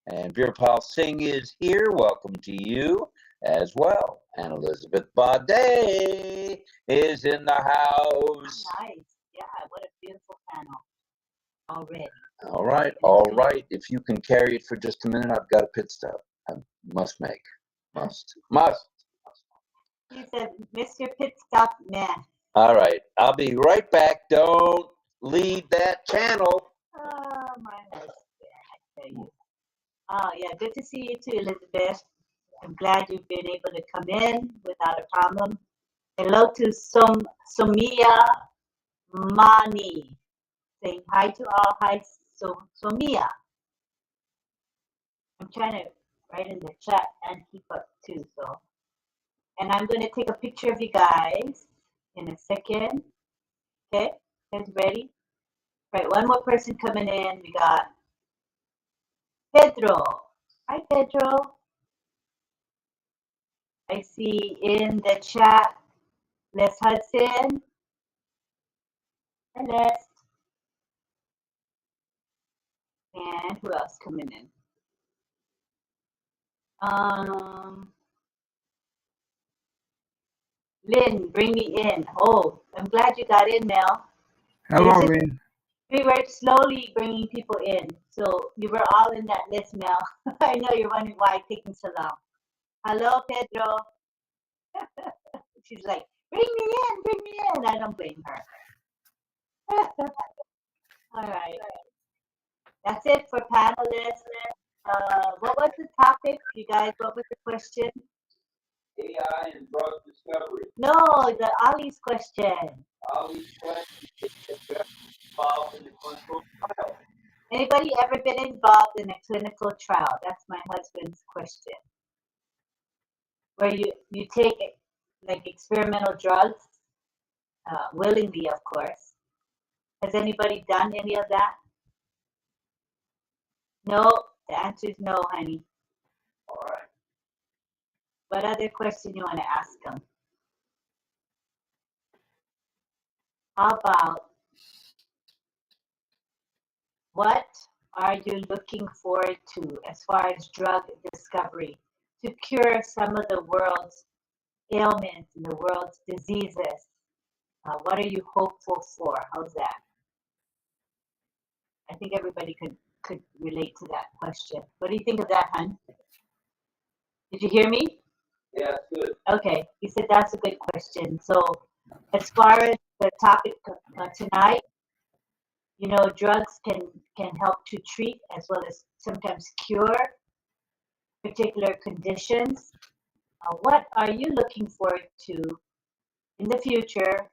C: And Birpal Singh is here. Welcome to you as well. And Elizabeth Bade is in the house.
D: Nice. Yeah, what a beautiful panel already.
C: All right. If you can carry it for just a minute, I've got a pit stop. Must make. Must.
D: He said, Mr. Pit Stop Man.
C: All right. I'll be right back. Don't leave that channel.
D: Oh, my husband, I tell you. Oh, yeah, good to see you too, Elizabeth. I'm glad you've been able to come in without a problem. Hello to Somia Mani. Saying hi to all. Hi, Somia. I'm trying to write in the chat and keep up too. So, and I'm going to take a picture of you guys in a second. Okay, guys ready? Right, one more person coming in. We got Pedro. Hi, Pedro. I see in the chat, Les Hudson. Hi, Les. And who else coming in? Lynn, bring me in. Oh, I'm glad you got in, Mel.
B: Hello, Lynn.
D: We were slowly bringing people in. So you were all in that list, Mel. I know you're wondering why it's taking so long. Hello, Pedro. She's like, bring me in. I don't blame her. All right. That's it for panelists. What was the topic, you guys? What was the question?
C: AI and drug discovery.
D: No, the Ali's question.
C: Ali's question is involved in the clinical trial.
D: Anybody ever been involved in a clinical trial? That's my husband's question. Where you take like experimental drugs, willingly, of course. Has anybody done any of that? No, the answer is no, honey.
C: All right.
D: What other question you want to ask them? How about, what are you looking forward to as far as drug discovery to cure some of the world's ailments and the world's diseases? What are you hopeful for? How's that? I think everybody could relate to that question. What do you think of that, hon? Did you hear me?
C: Yeah, good.
D: Okay, he said that's a good question. So as far as the topic tonight, you know, drugs can help to treat as well as sometimes cure particular conditions. What are you looking forward to in the future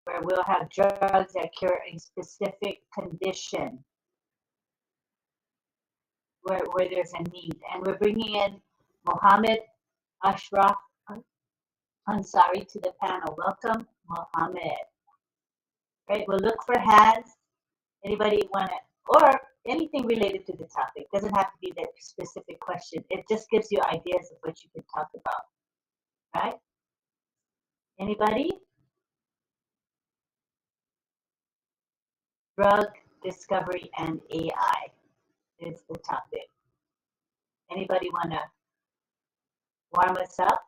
D: where we'll have drugs that cure a specific condition where there's a need? And we're bringing in Mohammed Ashraf Ansari to the panel. Welcome, Mohammed. Right, we'll look for hands. Anybody want to, or anything related to the topic. Doesn't have to be that specific question. It just gives you ideas of what you can talk about. Right? Anybody? Drug discovery and AI is the topic. Anybody want to warm us up?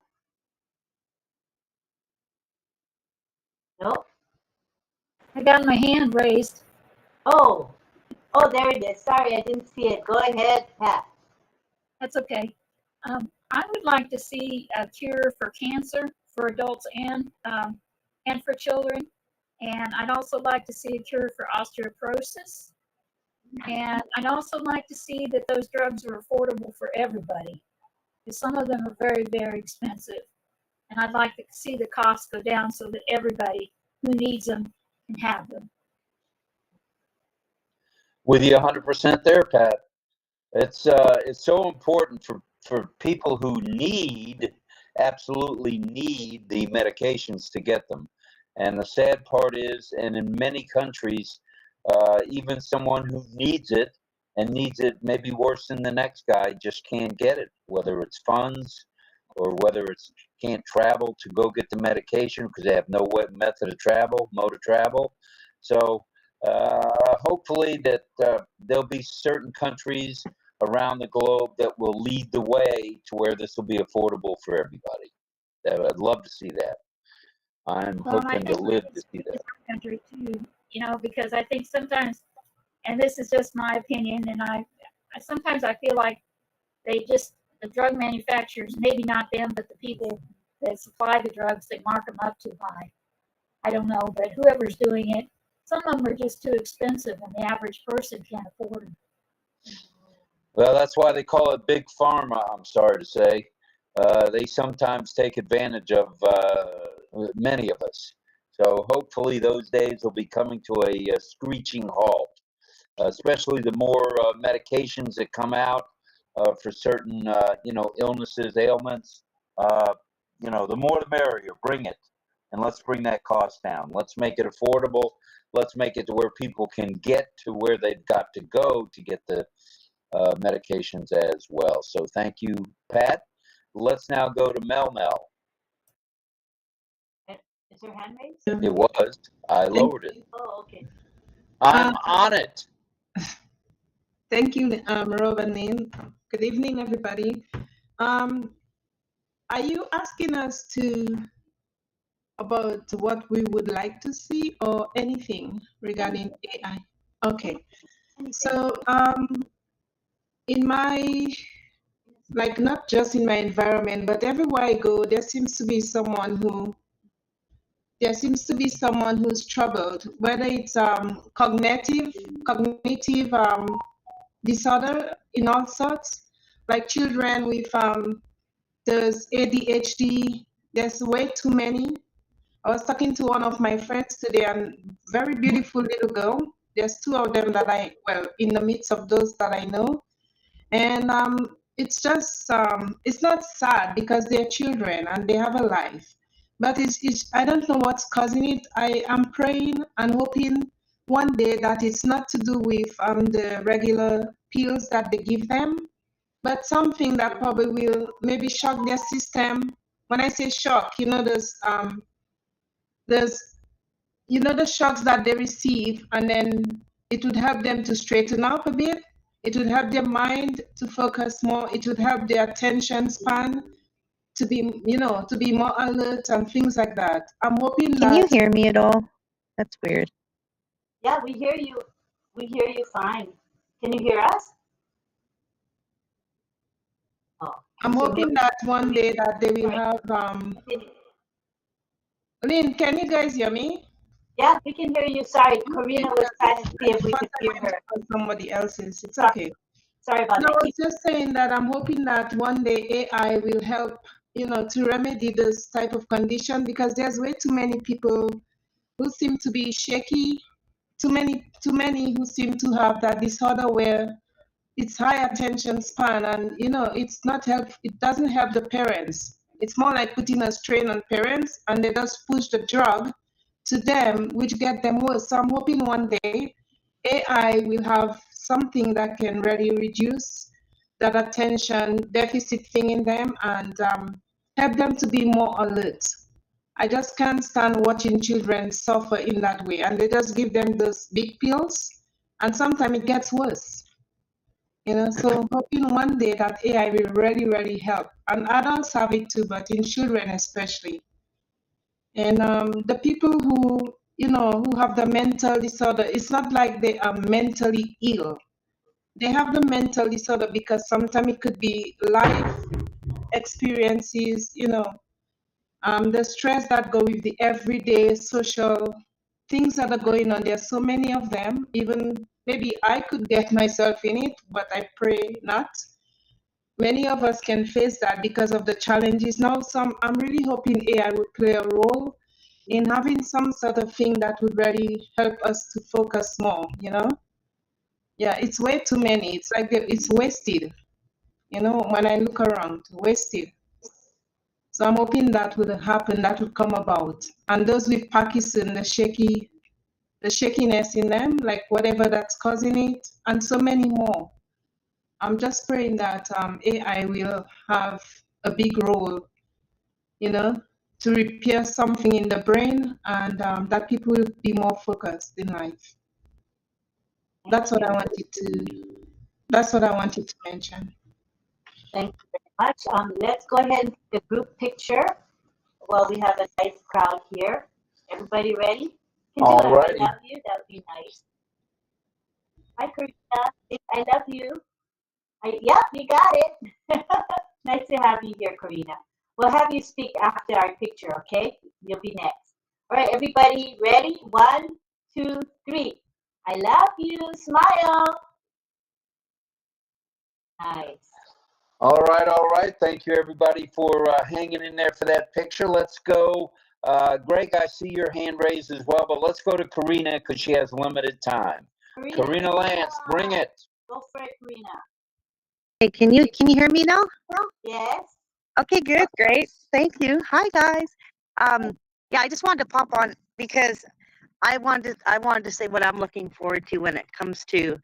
D: Nope.
E: I got my hand raised.
D: Oh, there it is. Sorry, I didn't see it. Go ahead, Pat.
E: That's okay. I would like to see a cure for cancer for adults and for children. And I'd also like to see a cure for osteoporosis. And I'd also like to see that those drugs are affordable for everybody, because some of them are very, very expensive. And I'd like to see the costs go down so that everybody who needs them can have them.
C: With you 100% there, Pat. It's so important for people who absolutely need the medications to get them. And the sad part is, and in many countries, even someone who needs it and needs it maybe worse than the next guy just can't get it, whether it's funds or whether it's can't travel to go get the medication because they have no mode of travel. So hopefully that there'll be certain countries around the globe that will lead the way to where this will be affordable for everybody. I'd love to see that. I'm hoping to live to see that.
E: Country too, you know, because I think sometimes, and this is just my opinion, and I sometimes I feel like they the drug manufacturers, maybe not them, but the people that supply the drugs, they mark them up too high. I don't know, but whoever's doing it, some of them are just too expensive and the average person can't afford them.
C: Well, that's why they call it big pharma, I'm sorry to say. They sometimes take advantage of many of us. So hopefully those days will be coming to a screeching halt, especially the more medications that come out for certain, illnesses, ailments. The more the merrier, bring it. And let's bring that cost down. Let's make it affordable. Let's make it to where people can get to where they've got to go to get the medications as well. So thank you, Pat. Let's now go to Mel.
D: Is your hand raised?
C: It was. I lowered it.
D: Oh, okay.
C: I'm on it.
F: Thank you, Rob and Lynn. Good evening, everybody. Are you asking us about what we would like to see or anything regarding AI? Okay. So in my, like, not just in my environment, but everywhere I go, there seems to be someone who's troubled, whether it's cognitive disorder in all sorts, like children with there's ADHD. There's way too many. I was talking to one of my friends today, and very beautiful little girl. There's two of them that in the midst of those that I know. And it's just, it's not sad because they're children and they have a life. But I don't know what's causing it. I am praying and hoping one day that it's not to do with the regular pills that they give them, but something that probably will maybe shock their system. When I say shock, there's the shocks that they receive, and then it would help them to straighten up a bit. It would help their mind to focus more. It would help their attention span to be more alert and things like that. I'm hoping
G: Can you hear me at all? That's weird.
D: Yeah, we hear you. We hear you fine. Can you hear us? Oh.
F: I'm hoping that one day that they will have Lynn, can you guys hear me?
D: Yeah, we can hear you. Sorry, Karina was trying to see if we could hear her.
F: Somebody else's. It's okay.
D: Sorry about
F: that.
D: I
F: was just saying that I'm hoping that one day AI will help, to remedy this type of condition, because there's way too many people who seem to be shaky, too many who seem to have that disorder where it's high attention span, and it's not help. It doesn't help the parents. It's more like putting a strain on parents, and they just push the drug to them, which get them worse. So I'm hoping one day AI will have something that can really reduce that attention deficit thing in them and help them to be more alert. I just can't stand watching children suffer in that way, and they just give them those big pills, and sometimes it gets worse. So hoping one day that AI will really, really help. And adults have it too, but in children especially. And the people who have the mental disorder, it's not like they are mentally ill. They have the mental disorder because sometimes it could be life experiences, the stress that go with the everyday social things that are going on. There's so many of them. Even maybe I could get myself in it, but I pray not. Many of us can face that because of the challenges. Now, I'm really hoping AI would play a role in having some sort of thing that would really help us to focus more, Yeah, it's way too many. It's like it's wasted, when I look around, wasted. So I'm hoping that would happen, that would come about. And those with Parkinson, the shakiness in them, like whatever that's causing it, and so many more. I'm just praying that AI will have a big role, to repair something in the brain, and that people will be more focused in life. That's what I wanted to mention.
D: Thank you very much. Let's go ahead and take a group picture. Well, we have a nice crowd here. Everybody ready?
C: All
D: I
C: right.
D: love you. That would be nice. Hi, Karina. I love you. Yeah, you got it. Nice to have you here, Karina. We'll have you speak after our picture, okay? You'll be next. All right, everybody, ready? 1, 2, 3. I love you. Smile. Nice.
C: All right, all right. Thank you, everybody, for hanging in there for that picture. Let's go. Greg, I see your hand raised as well, but let's go to Karina because she has limited time. Karina Lance, bring it.
D: Go for it, Karina.
G: Hey, can you hear me now?
D: Yes.
G: Okay, good, great. Thank you. Hi guys. Yeah, I just wanted to pop on because I wanted to say what I'm looking forward to when it comes to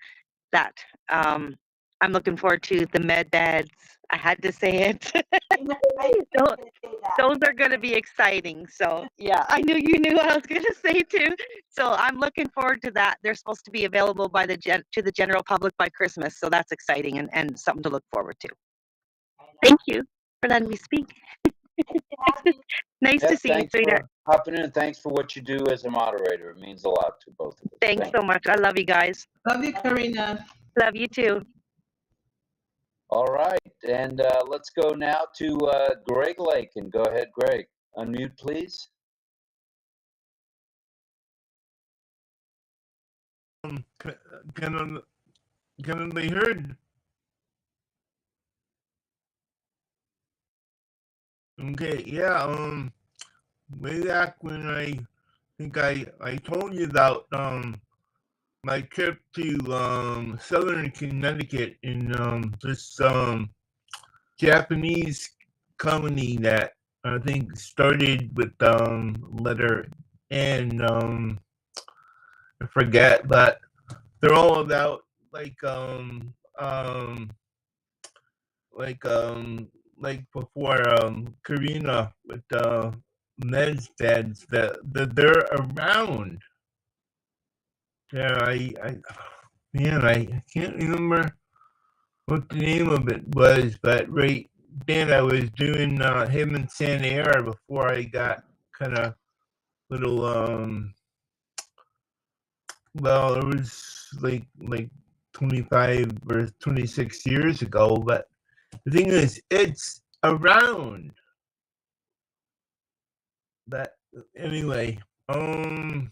G: that. I'm looking forward to the med beds. I had to say it. Those are going to be exciting. So yeah, I knew you knew what I was going to say too. So I'm looking forward to that. They're supposed to be available by to the general public by Christmas. So that's exciting and something to look forward to. Thank you for letting me speak. Nice to see you, sweetheart.
C: For hopping in, and thanks for what you do as a moderator. It means a lot to both of us.
G: Thanks so much. I love you guys.
F: Love you, Karina.
G: Love you too.
C: All right, and let's go now to Greg Lake. And go ahead, Greg. Unmute, please.
H: Can it be heard? Okay, yeah, way back when I think I told you about my trip to southern Connecticut in this Japanese company that I think started with letter N. I forget, but they're all about like before Karina with meds beds that they're around. Yeah, I can't remember what the name of it was, but right then I was doing him in Santa Era before I got kind of little well, it was like 25 or 26 years ago, but the thing is, it's around. But anyway, but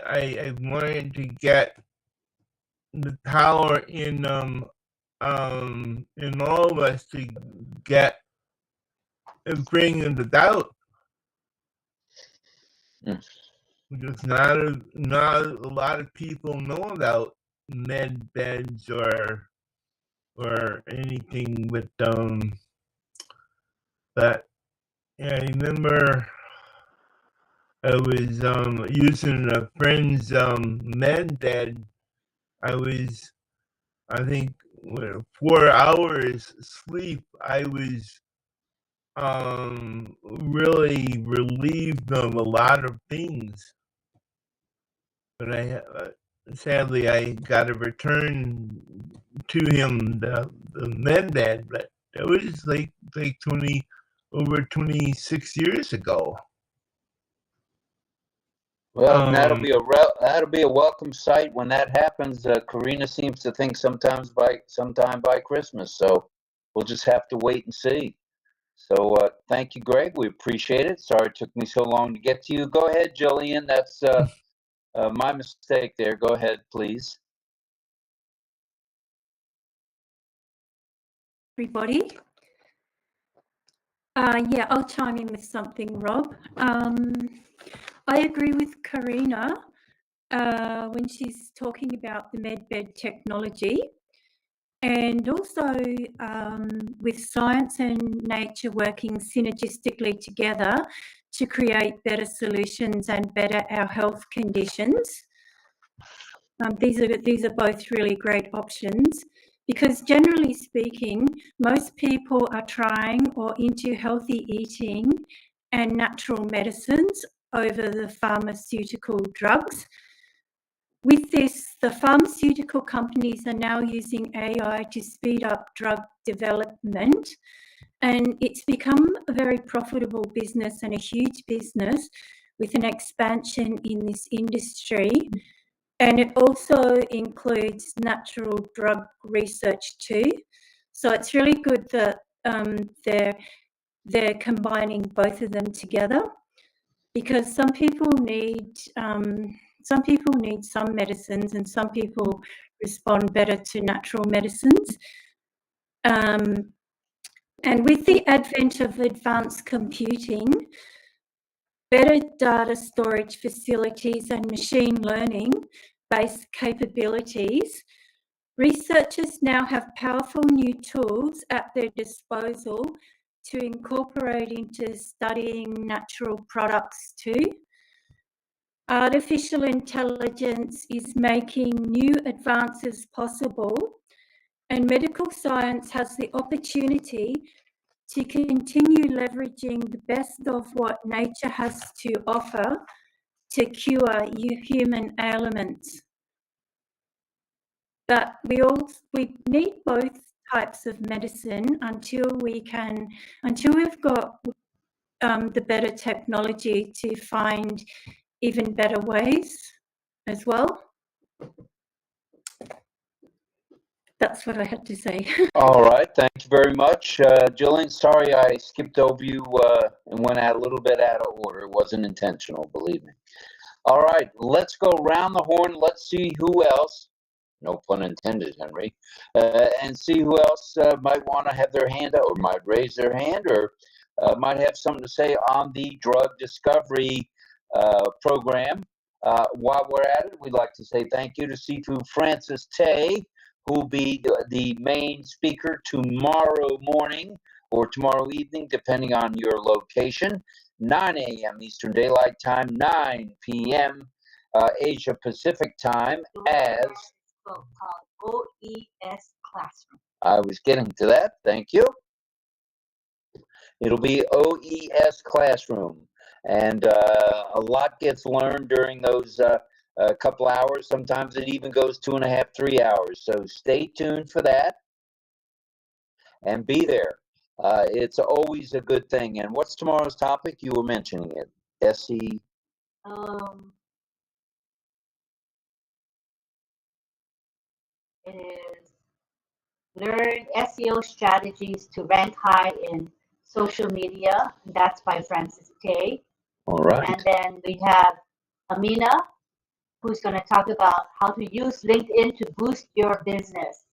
H: I wanted to get the power in all of us to get and bring it about. Because not a lot of people know about med beds or anything with but yeah, I remember I was using a friend's med bed. I think 4 hours sleep. I was really relieved of a lot of things. But sadly I got to return to him the med bed, but that was like over 26 years ago.
C: Well, that'll be a welcome sight when that happens. Karina seems to think sometime by Christmas, so we'll just have to wait and see. So thank you, Greg. We appreciate it. Sorry it took me so long to get to you. Go ahead, Jillian. That's my mistake there. Go ahead, please.
I: Everybody. Yeah, I'll chime in with something, Rob. I agree with Karina when she's talking about the medbed technology, and also with science and nature working synergistically together to create better solutions and better our health conditions. These are both really great options, because generally speaking, most people are trying or into healthy eating and natural medicines over the pharmaceutical drugs. With this, the pharmaceutical companies are now using AI to speed up drug development, and it's become a very profitable business and a huge business with an expansion in this industry. And it also includes natural drug research too. So it's really good that they're combining both of them together, because some people need some medicines and some people respond better to natural medicines. And with the advent of advanced computing, better data storage facilities and machine learning-based capabilities, researchers now have powerful new tools at their disposal to incorporate into studying natural products too. Artificial intelligence is making new advances possible, and medical science has the opportunity to continue leveraging the best of what nature has to offer to cure human ailments. But we need both types of medicine until we've got the better technology to find even better ways as well. That's what I had to say.
C: All right, thank you very much, Jillian. Sorry I skipped over you and went out a little bit out of order. It wasn't intentional, believe me. All right, let's go around the horn. Let's see who else, no pun intended, Henry, and see who else might want to have their hand up or might raise their hand or might have something to say on the drug discovery program. While we're at it, we'd like to say thank you to Sifu Francis Tay, who will be the main speaker tomorrow morning or tomorrow evening, depending on your location. 9 a.m. Eastern Daylight Time, 9 p.m. Asia Pacific Time as...
D: called OES Classroom.
C: I was getting to that. Thank you. It'll be OES Classroom. And a lot gets learned during those a couple hours. Sometimes it even goes 2.5, 3 hours. So stay tuned for that and be there. It's always a good thing. And what's tomorrow's topic? You were mentioning it. SE.
D: It is learn SEO strategies to rank high in social media. That's by Francis Tay.
C: All right.
D: And then we have Amina, who's going to talk about how to use LinkedIn to boost your business.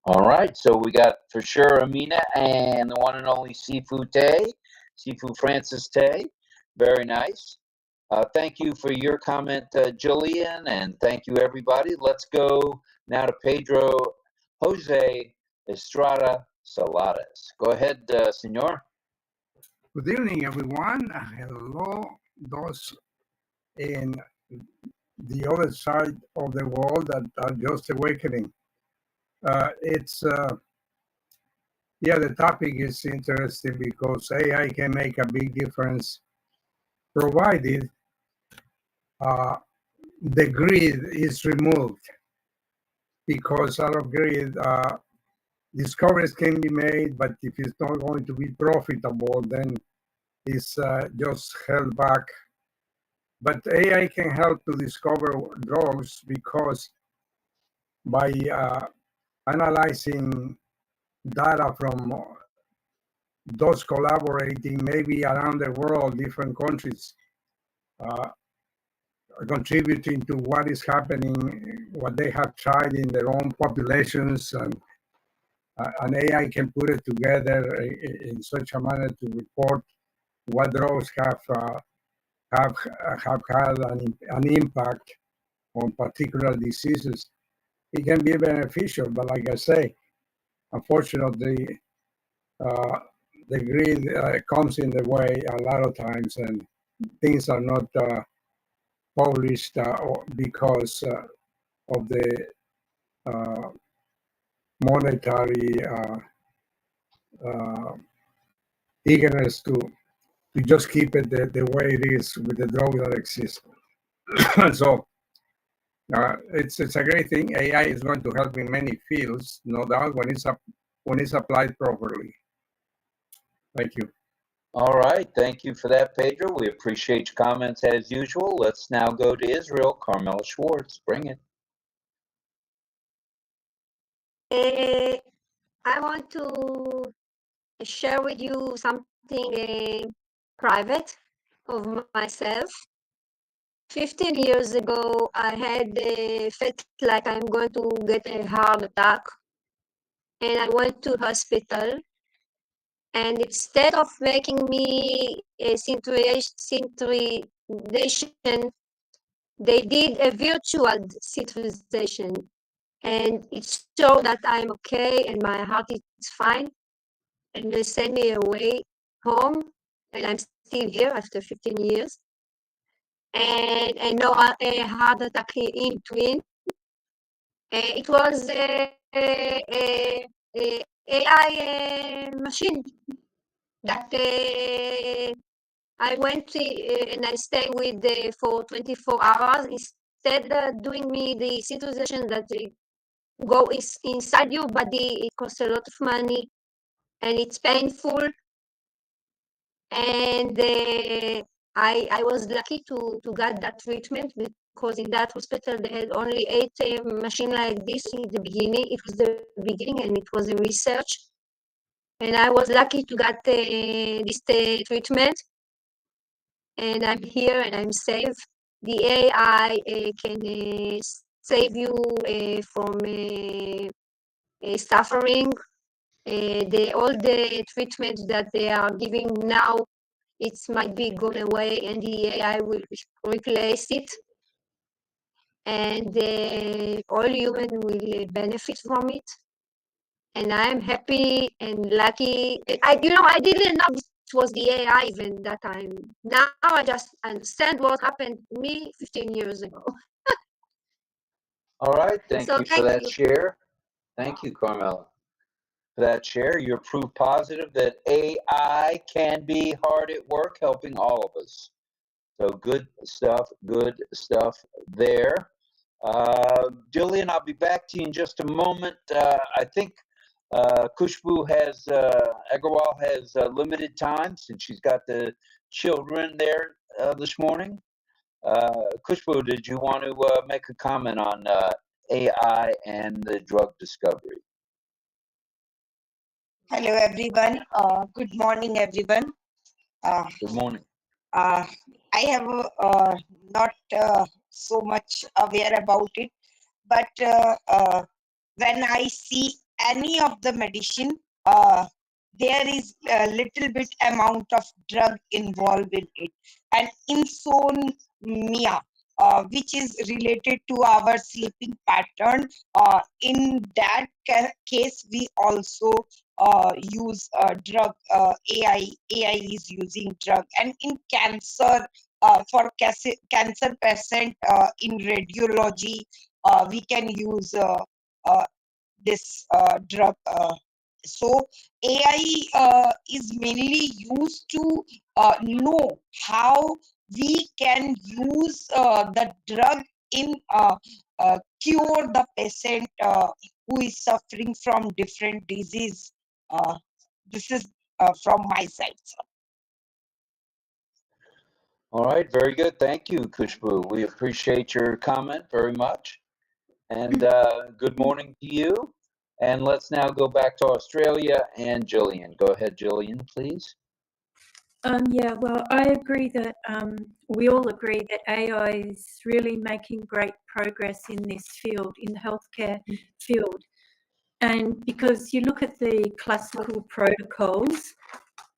C: All right, so we got for sure Amina and the one and only Sifu Tay, Sifu Francis Tay. Very nice. Thank you for your comment, Jillian, and thank you, everybody. Let's go now to Pedro Jose Estrada Saladas. Go ahead, senor.
J: Good evening, everyone. Hello, those in the other side of the world that are just awakening. The topic is interesting because AI can make a big difference provided the greed is removed, because out of greed, discoveries can be made, but if it's not going to be profitable, then it's just held back. But AI can help to discover drugs because by analyzing data from those collaborating maybe around the world, different countries, contributing to what is happening, what they have tried in their own populations, and AI can put it together in such a manner to report what drugs have had an impact on particular diseases. It can be beneficial, but like I say, unfortunately, the greed comes in the way a lot of times, and things are not published because of the monetary eagerness to just keep it the way it is with the drugs that exist. So it's a great thing. AI is going to help in many fields, no doubt, when it's applied properly. Thank you.
C: All right, thank you for that, Pedro. We appreciate your comments as usual. Let's now go to Israel. Carmela Schwartz, bring it.
K: I want to share with you something private of myself. 15 years ago, I had felt like I'm going to get a heart attack, and I went to hospital. And instead of making me a synchronization, they did a virtual synchronization, and it showed that I'm okay and my heart is fine. And they sent me away home, and I'm still here after 15 years. And no heart attack in between. It was a AI machine that I went and I stayed with for 24 hours. Instead doing me the synchronization that go inside your body, it costs a lot of money and it's painful. And I was lucky to get that treatment, because in that hospital they had only 8 machines like this in the beginning. It was the beginning and it was a research. And I was lucky to get this treatment. And I'm here and I'm safe. The AI can save you from suffering. All the treatments that they are giving now, it might be gone away and the AI will replace it. And all humans will benefit from it. And I'm happy and lucky. I didn't know this was the AI even that time. Now I just understand what happened to me 15 years ago.
C: All right, thank
K: So
C: you for
K: thank
C: that
K: you.
C: share. Thank you, Carmela, for that share. You're proof positive that AI can be hard at work helping all of us. So good stuff there. Jillian, I'll be back to you in just a moment. I think 𝗗𝗿𝘂𝗴 has limited time since she's got the children there this morning. 𝗗𝗿𝘂, did you want to make a comment on AI and the drug discovery?
L: Hello, everyone. Good morning, everyone.
C: Good morning.
L: I have not so much aware about it, but when I see any of the medicine, there is a little bit amount of drug involved in it, and insomnia, which is related to our sleeping pattern. In that case, we also use drug. AI is using drug, and in cancer, for cancer patient in radiology, we can use this drug. So AI is mainly used to know how we can use the drug in cure the patient who is suffering from different disease. This is from my side, sir.
C: All right, very good. Thank you, 𝗗𝗿𝘂𝗴. We appreciate your comment very much. And good morning to you. And let's now go back to Australia and Jillian. Go ahead, Jillian, please.
I: Yeah, well, I agree that we all agree that AI is really making great progress in this field, in the healthcare field. And because you look at the classical protocols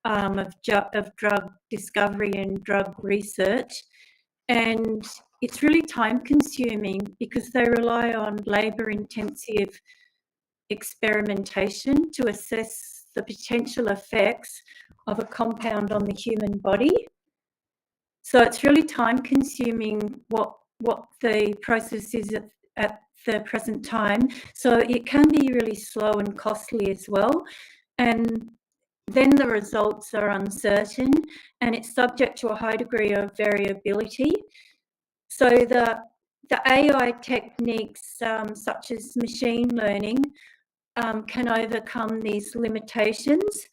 I: of drug discovery and drug research, and it's really time consuming because they rely on labor-intensive experimentation to assess the potential effects of a compound on the human body. So it's really time consuming what the process is at the present time. So it can be really slow and costly as well. And then the results are uncertain and it's subject to a high degree of variability. So the AI techniques such as machine learning can overcome these limitations.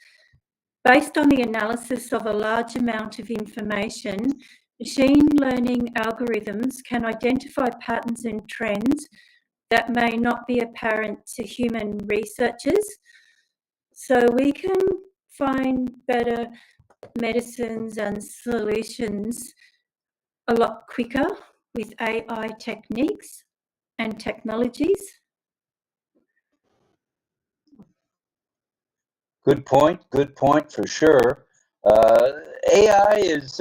I: Based on the analysis of a large amount of information, machine learning algorithms can identify patterns and trends that may not be apparent to human researchers. So we can find better medicines and solutions a lot quicker with AI techniques and technologies?
C: Good point for sure. AI is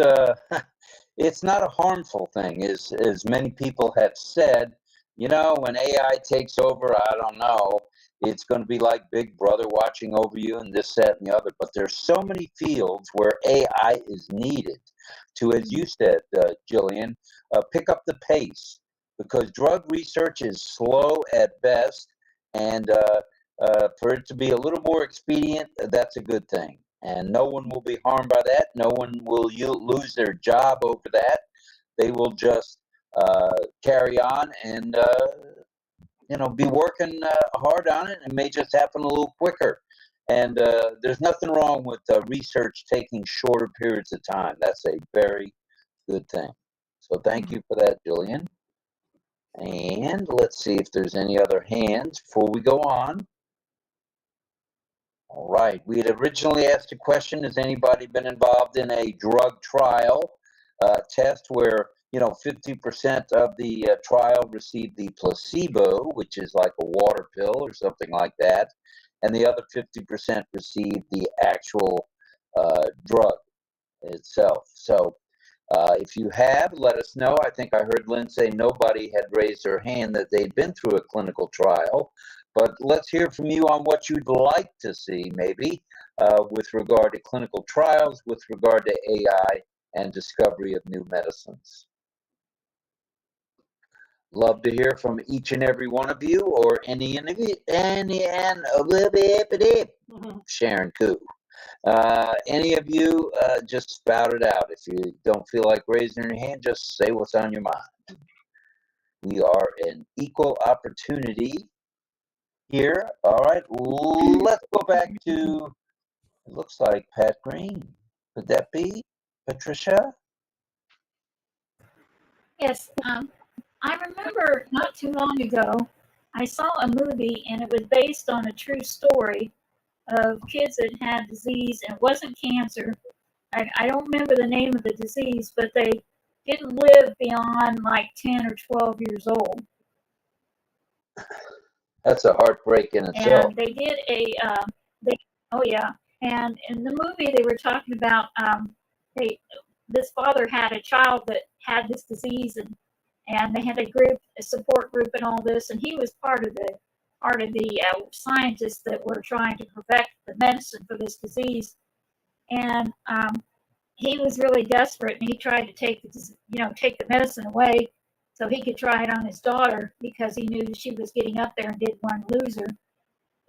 C: it's not a harmful thing, as many people have said. You know, when AI takes over, I don't know, it's going to be like Big Brother watching over you and this, that, and the other. But there's so many fields where AI is needed to, as you said, Jillian, pick up the pace, because drug research is slow at best, and for it to be a little more expedient, that's a good thing. And no one will be harmed by that. No one will lose their job over that. They will just carry on and be working hard on it. It may just happen a little quicker. And there's nothing wrong with research taking shorter periods of time. That's a very good thing. So thank you for that, Jillian. And let's see if there's any other hands before we go on. All right, we had originally asked a question: has anybody been involved in a drug trial test where 50% of the trial received the placebo, which is like a water pill or something like that, and the other 50% received the actual drug itself? So if you have, let us know. I think I heard Lynn say nobody had raised their hand that they'd been through a clinical trial. But let's hear from you on what you'd like to see, maybe, with regard to clinical trials, with regard to AI and discovery of new medicines. Love to hear from each and every one of you, or any Sharon Koo. Any of you, just spout it out. If you don't feel like raising your hand, just say what's on your mind. We are an equal opportunity here. All right, let's go back to, it looks like Pat Green. Could that be Patricia?
E: Yes, I remember not too long ago, I saw a movie and it was based on a true story of kids that had disease, and it wasn't cancer. I don't remember the name of the disease, but they didn't live beyond like 10 or 12 years old.
C: That's a heartbreak in itself.
E: And they did oh yeah, and in the movie they were talking about this father had a child that had this disease, and they had a support group and all this, and he was part of the scientists that were trying to perfect the medicine for this disease. And he was really desperate, and he tried to take the medicine away so he could try it on his daughter, because he knew she was getting up there and didn't want to lose her.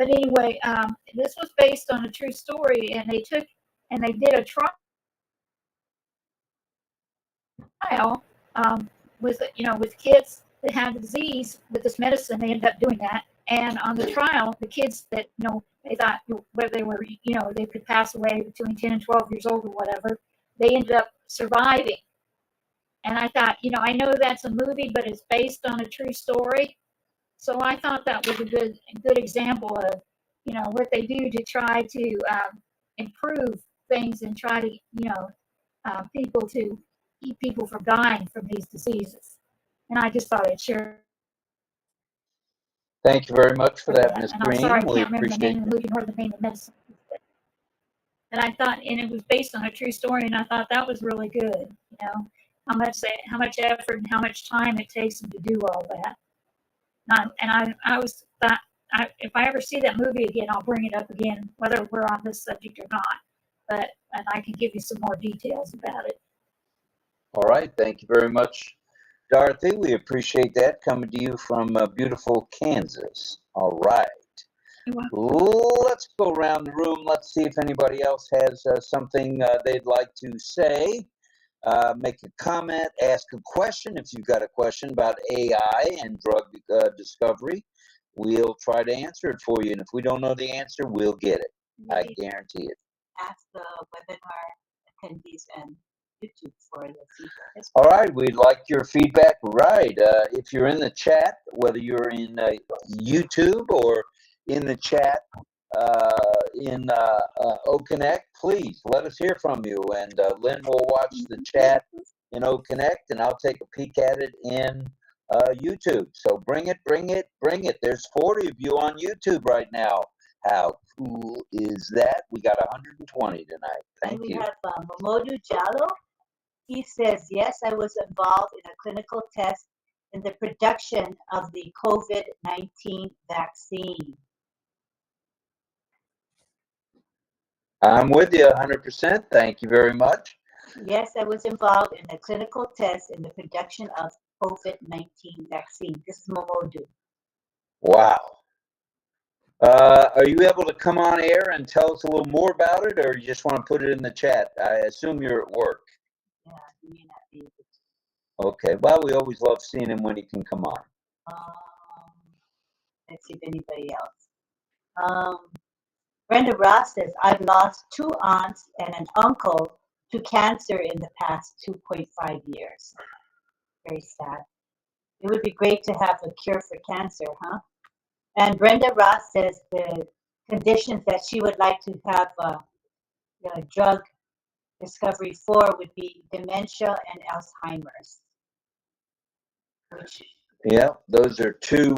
E: But anyway, this was based on a true story, and they did a trial with kids that had the disease with this medicine. They ended up doing that, and on the trial, the kids that they thought whether they were they could pass away between 10 and 12 years old or whatever, they ended up surviving. And I thought, I know that's a movie, but it's based on a true story. So I thought that was a good example of, what they do to try to improve things and try to, keep people from dying from these diseases. And I just thought I'd share.
C: Thank you very much for that, Ms.
E: And
C: Green.
E: I'm sorry, I can't remember the name of the movie nor the name of the medicine. And I thought, and it was based on a true story, and I thought that was really good. How much effort and how much time it takes them to do all that. If I ever see that movie again, I'll bring it up again, whether we're on this subject or not. And I can give you some more details about it.
C: All right, thank you very much, Dorothy. We appreciate that, coming to you from beautiful Kansas. All right. Let's go around the room. Let's see if anybody else has something they'd like to say. Make a comment, ask a question. If you've got a question about AI and drug discovery, we'll try to answer it for you. And if we don't know the answer, we'll get it. I guarantee it.
D: Ask the webinar attendees and YouTube for the feedback.
C: All right, we'd like your feedback. Right. If you're in the chat, whether you're in YouTube or in the chat in OConnect, please let us hear from you. And Lynn will watch the chat in OConnect, and I'll take a peek at it in YouTube. So bring it, bring it, bring it. There's 40 of you on YouTube right now. How cool is that? We got 120 tonight. Thank you.
D: And we have Mamodu Jallo. He says, yes, I was involved in a clinical test in the production of the COVID-19 vaccine.
C: I'm with you 100%. Thank you very much.
D: Yes, I was involved in a clinical test in the production of COVID-19 vaccine. This is Mamodu.
C: Wow. Are you able to come on air and tell us a little more about it, or you just want to put it in the chat? I assume you're at work.
D: Yeah, you may not be able to.
C: Okay. Well, we always love seeing him when he can come on.
D: Let's see if anybody else. Brenda Ross says, I've lost 2 aunts and an uncle to cancer in the past 2.5 years. Very sad. It would be great to have a cure for cancer, huh? And Brenda Ross says the conditions that she would like to have drug discovery for would be dementia and Alzheimer's.
C: Yeah, those are 2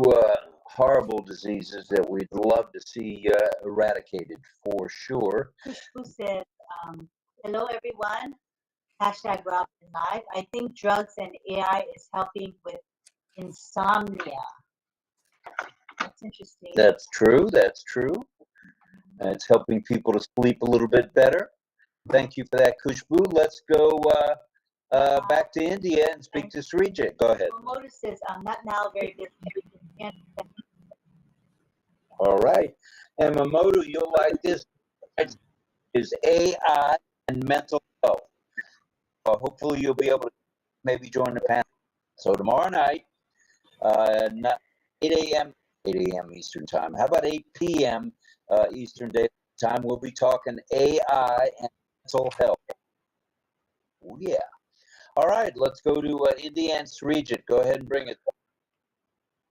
C: horrible diseases that we'd love to see eradicated for sure.
D: Who says, hello everyone, hashtag RobLynn Live. I think drugs and AI is helping with insomnia. That's interesting.
C: That's true. That's true. It's helping people to sleep a little bit better. Thank you for that, Khushbu. Let's go back to India and speak to Srijit. Go ahead.
D: Mamodu says, I'm not now very busy.
C: All right. And Mamodu, you'll like this. Is AI and mental health. Hopefully you'll be able to maybe join the panel. So tomorrow night, 8 a.m. Eastern time. How about 8 p.m. Eastern Daylight Time? We'll be talking AI and mental health. Oh, yeah. All right, let's go to India and Srijit. Go ahead and bring it.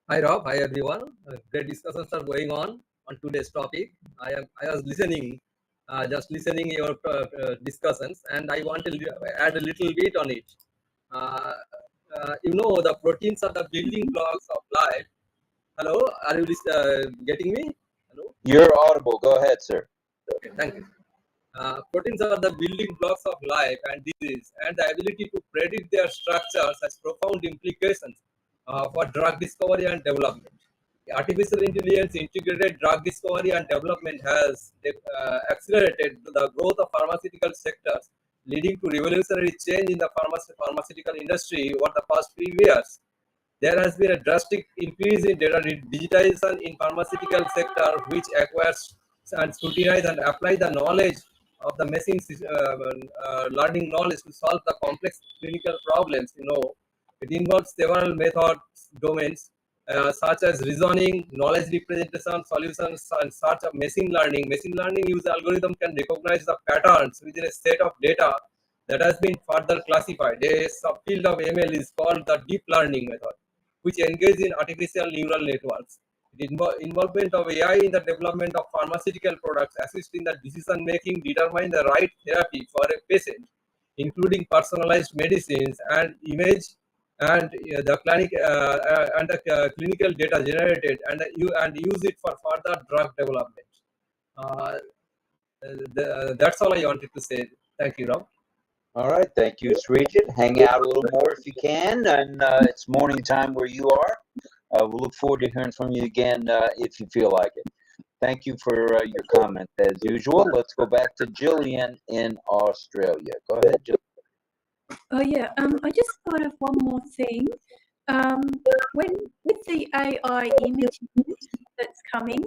M: Hi Rob, hi everyone. Great discussions are going on today's topic. I was listening, just listening your discussions, and I want to add a little bit on it. The proteins are the building blocks of life. Hello, are you getting me? Hello.
C: You're audible. Go ahead, sir.
M: Okay, thank you. Proteins are the building blocks of life and disease, and the ability to predict their structures has profound implications for drug discovery and development. Artificial intelligence integrated drug discovery and development has accelerated the growth of pharmaceutical sectors, leading to revolutionary change in the pharmaceutical industry over the past few years. There has been a drastic increase in data digitization in pharmaceutical sector, which acquires and scrutinize and apply the knowledge of the machine learning knowledge to solve the complex clinical problems. It involves several methods, domains, such as reasoning, knowledge representation, solutions, and such of machine learning. Machine learning use algorithm can recognize the patterns within a set of data that has been further classified. A subfield of ML is called the deep learning method, which engages in artificial neural networks. The involvement of AI in the development of pharmaceutical products assists in the decision making, determine the right therapy for a patient, including personalized medicines and image and the clinical data generated and use it for further drug development. That's all I wanted to say. Thank you, Rob.
C: All right, thank you, Srijit. Hang out a little more if you can, and it's morning time where you are. We'll look forward to hearing from you again if you feel like it. Thank you for your comment as usual. Let's go back to Jillian in Australia. Go ahead, Jillian.
I: Oh yeah, I just thought of one more thing. When with the AI imaging that's coming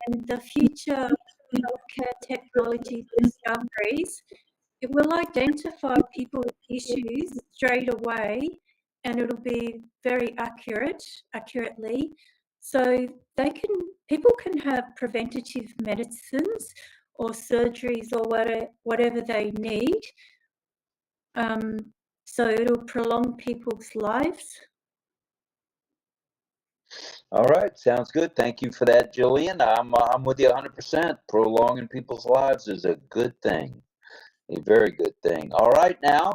I: and the future healthcare technology discoveries, it will identify people's issues straight away, and it'll be very accurately, so people can have preventative medicines or surgeries or whatever they need. So it'll prolong people's lives.
C: All right, sounds good. Thank you for that, Jillian. I'm with you 100%. Prolonging people's lives is a good thing, a very good thing. All right, now,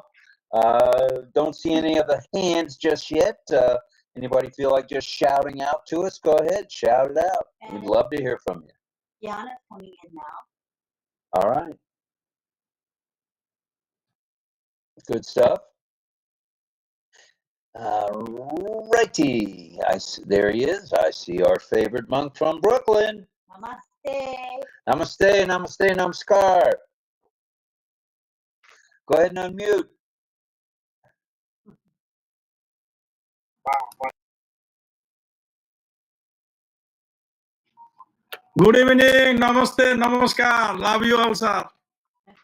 C: don't see any of the hands just yet. Anybody feel like just shouting out to us? Go ahead, shout it out. We'd love to hear from you.
D: Yana's coming in now.
C: All right. Good stuff. Righty. There he is. I see our favorite monk from Brooklyn.
D: Namaste.
C: Namaste, namaste, namaskar. Go ahead and unmute.
N: Good evening. Namaste, namaskar. Love you all, sir.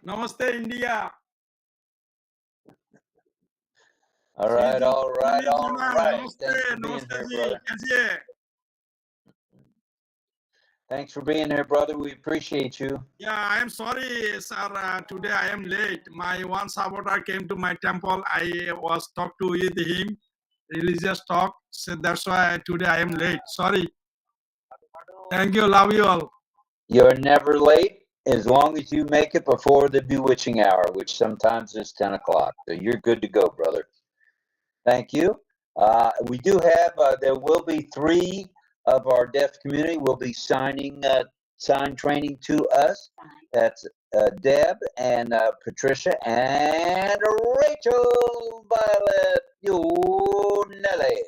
N: Namaste, India.
C: All right, all right, all right.
N: Namaste,
C: Thanks for being here, brother.
N: Kaisiye?
C: Thanks for being here, brother. We appreciate you.
N: Yeah, I am sorry, sir. Today I am late. My one saboteur came to my temple. I was talked to with him, religious talk. So that's why today I am late. Sorry. Thank you. Love you all.
C: You're never late as long as you make it before the bewitching hour, which sometimes is 10 o'clock. So you're good to go, brother. Thank you. We do have, there will be 3 of our deaf community will be sign training to us. That's Deb and Patricia and Rachel Violet Yunelli.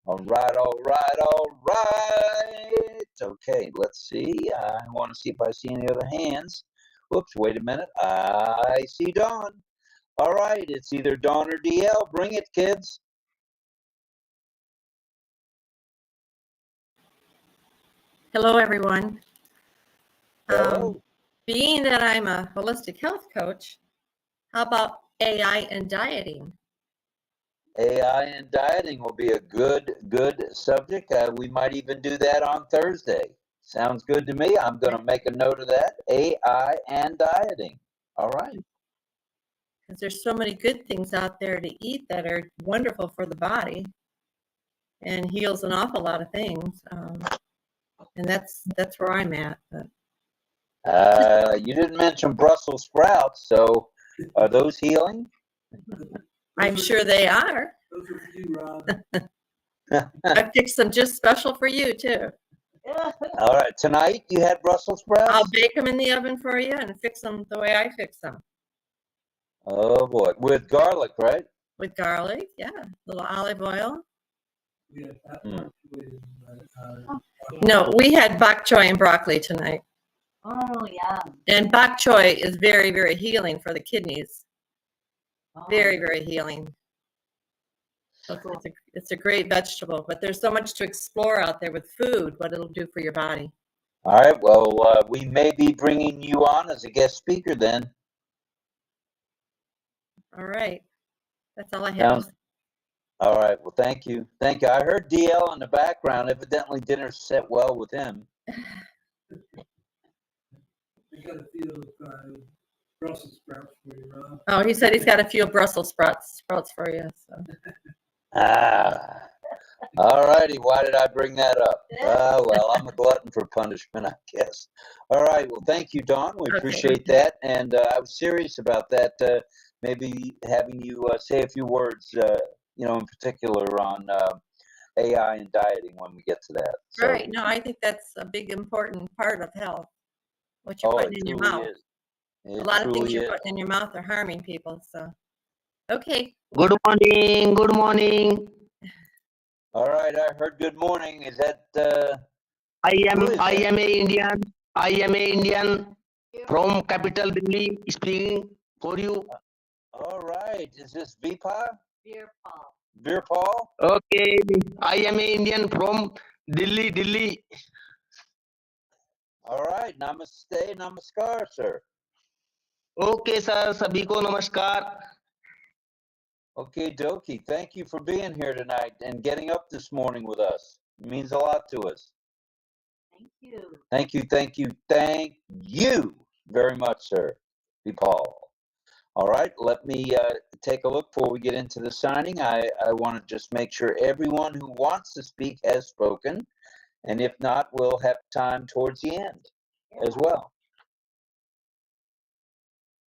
C: All right, all right, all right. Okay, let's see. I want to see if I see any other hands. Whoops, wait a minute. I see Dawn. All right, it's either Dawn or DL. Bring it, kids.
O: Hello, everyone.
C: Hello.
O: Being that I'm a holistic health coach, how about AI and dieting?
C: AI and dieting will be a good subject. We might even do that on Thursday. Sounds good to me. I'm going to make a note of that. AI and dieting. All right.
O: Because there's so many good things out there to eat that are wonderful for the body and heals an awful lot of things. And that's where I'm at. But.
C: You didn't mention Brussels sprouts, so are those healing?
O: I'm sure they are.
N: Those are for you, Rob.
O: I picked some just special for you, too.
C: All right. Tonight you had Brussels sprouts?
O: I'll bake them in the oven for you and fix them the way I fix them.
C: Oh, boy. With garlic, right?
O: With garlic, yeah. A little olive oil. No, we had bok choy and broccoli tonight.
D: Oh, yeah.
O: And bok choy is very, very healing for the kidneys. Very, very healing. So it's a great vegetable, but there's so much to explore out there with food, what it'll do for your body.
C: All right. Well, we may be bringing you on as a guest speaker then.
O: All right. That's all I have.
C: All right. Well, thank you. Thank you. I heard DL in the background. Evidently dinner set well with him.
N: I got a few Brussels sprouts for you, Rob.
O: Oh, he said he's got a few Brussels sprouts for you. So.
C: All righty. Why did I bring that up? Well, I'm a glutton for punishment, I guess. All right. Well, thank you, Dawn. We appreciate that. And I was serious about that. Maybe having you say a few words, in particular on AI and dieting when we get to that. So,
O: right. No, I think that's a big, important part of health. What you're putting in your mouth. A lot of things you're putting in your mouth are harming people. So, okay.
P: Good morning. Good morning.
C: All right. I heard good morning. Is that?
P: I am a Indian. I am a Indian from capital Delhi speaking for you.
C: All right. Is this Vipa?
D: Veerpal.
C: Veerpal?
P: Okay. I am an Indian from Delhi.
C: All right. Namaste, namaskar, sir.
P: Okay, sir. Sabhi ko namaskar.
C: Okay, dokie. Thank you for being here tonight and getting up this morning with us. It means a lot to us.
D: Thank you.
C: Thank you very much, sir. Paul. All right, let me take a look before we get into the signing. I want to just make sure everyone who wants to speak has spoken, and if not, we'll have time towards the end as well.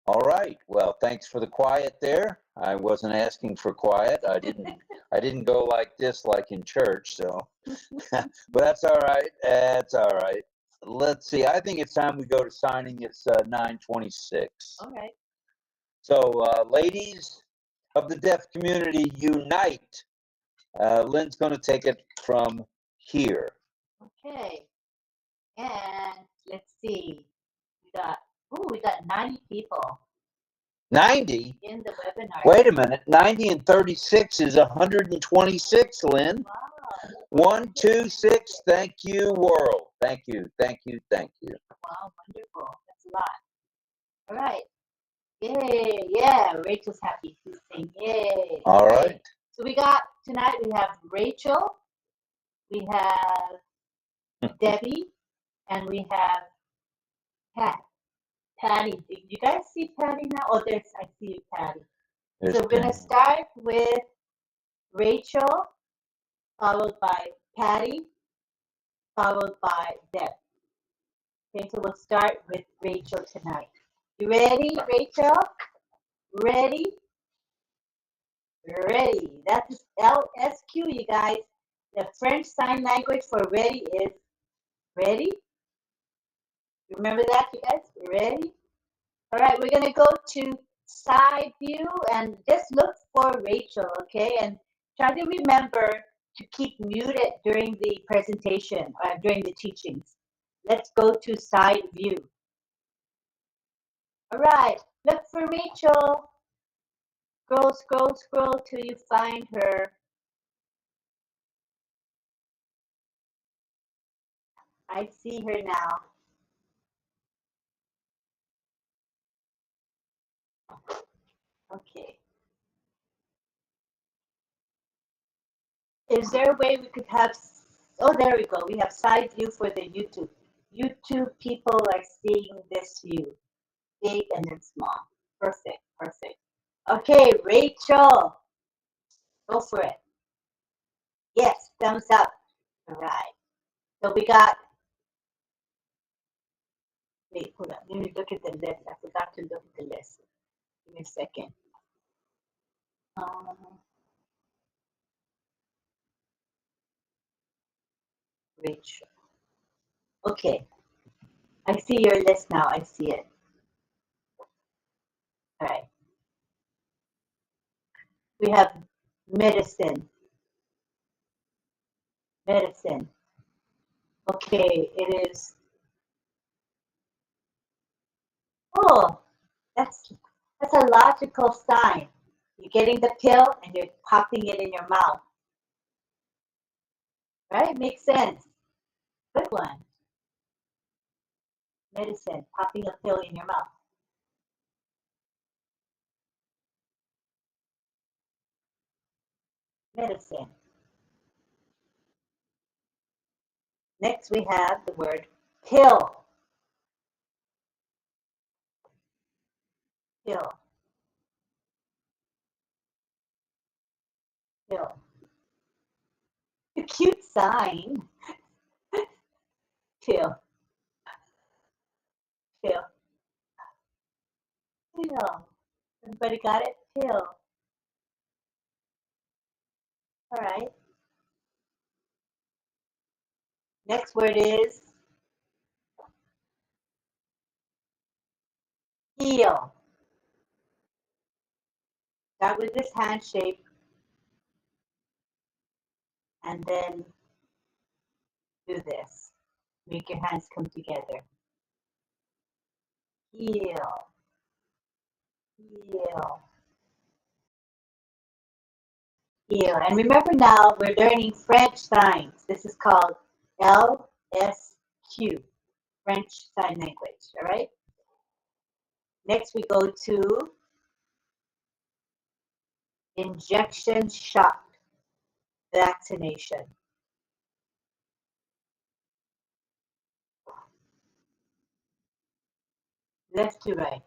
C: All right, well, thanks for the quiet there. I wasn't asking for quiet. I didn't go like this like in church, so but that's all right. That's all right. Let's see. I think it's time we go to signing. It's 9:26.
D: All right.
C: So, ladies of the deaf community, unite. Lynn's going to take it from here.
D: Okay. And let's see. We got 90 people
C: 90?
D: in the webinar.
C: Wait a minute. 90 and 36 is 126, Lynn.
D: Wow.
C: 1, 2, 6. Thank you, world. Thank you. Thank you. Thank you.
D: Wow, wonderful. That's a lot. All right. Yay. Yeah, Rachel's happy. She's saying yay.
C: All right.
D: So tonight we have Rachel, we have Debbie, and we have Patty. Did you guys see Patty now? Oh, I see you, Patty.
C: There's
D: So we're going to
C: Patty.
D: start with Rachel, followed by Patty, followed by Deb. Okay, so we'll start with Rachel tonight. You ready, Rachel? Ready? Ready. That's LSQ, you guys. The French Sign Language for ready is ready. Remember that, you guys? Ready? All right, we're going to go to side view and just look for Rachel, okay? And try to remember to keep muted during the presentation or during the teachings. Let's go to side view. All right, look for Rachel. Scroll, scroll, scroll till you find her. I see her now. Okay. Is there a way we could have, oh, there we go. We have side view for the YouTube. YouTube people are seeing this view, big and then small. Perfect, perfect. Okay, Rachel, go for it. Yes, thumbs up. All right. So we got, wait, hold on. Let me look at the list. I forgot to look at the list. Give me a second. Rachel. Okay. I see your list now. I see it. All right. We have medicine. Medicine. Okay, it is. Oh, that's a logical sign. You're getting the pill and you're popping it in your mouth. Right? Makes sense. Good one. Medicine, popping a pill in your mouth. Medicine. Next we have the word pill. Pill. Pill. A cute sign. Pill. Pill. Pill. Everybody got it? Pill. All right. Next word is heal. Start with this hand shape and then do this. Make your hands come together. Heal. Heal. Heal. And remember now, we're learning French signs. This is called LSQ, French Sign Language, all right? Next, we go to injection shot, vaccination. Left to right.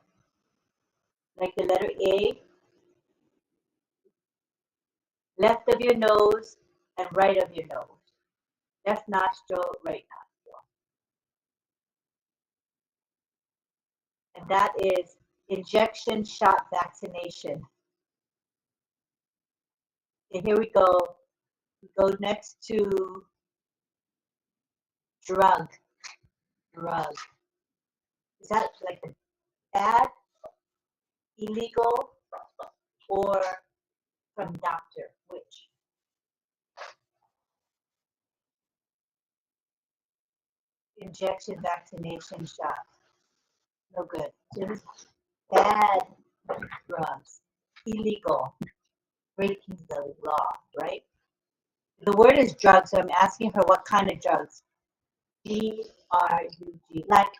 D: like the letter A, left of your nose and right of your nose. Left nostril, right nostril. And that is injection, shot, vaccination. And here we go. We go next to drug. Drug. Is that like a bad, illegal, or from doctor? Which? Injection, vaccination, shot. No good. Just bad drugs. Illegal. Breaking the law, right? The word is drug, so I'm asking her what kind of drugs. D-R-U-G. Like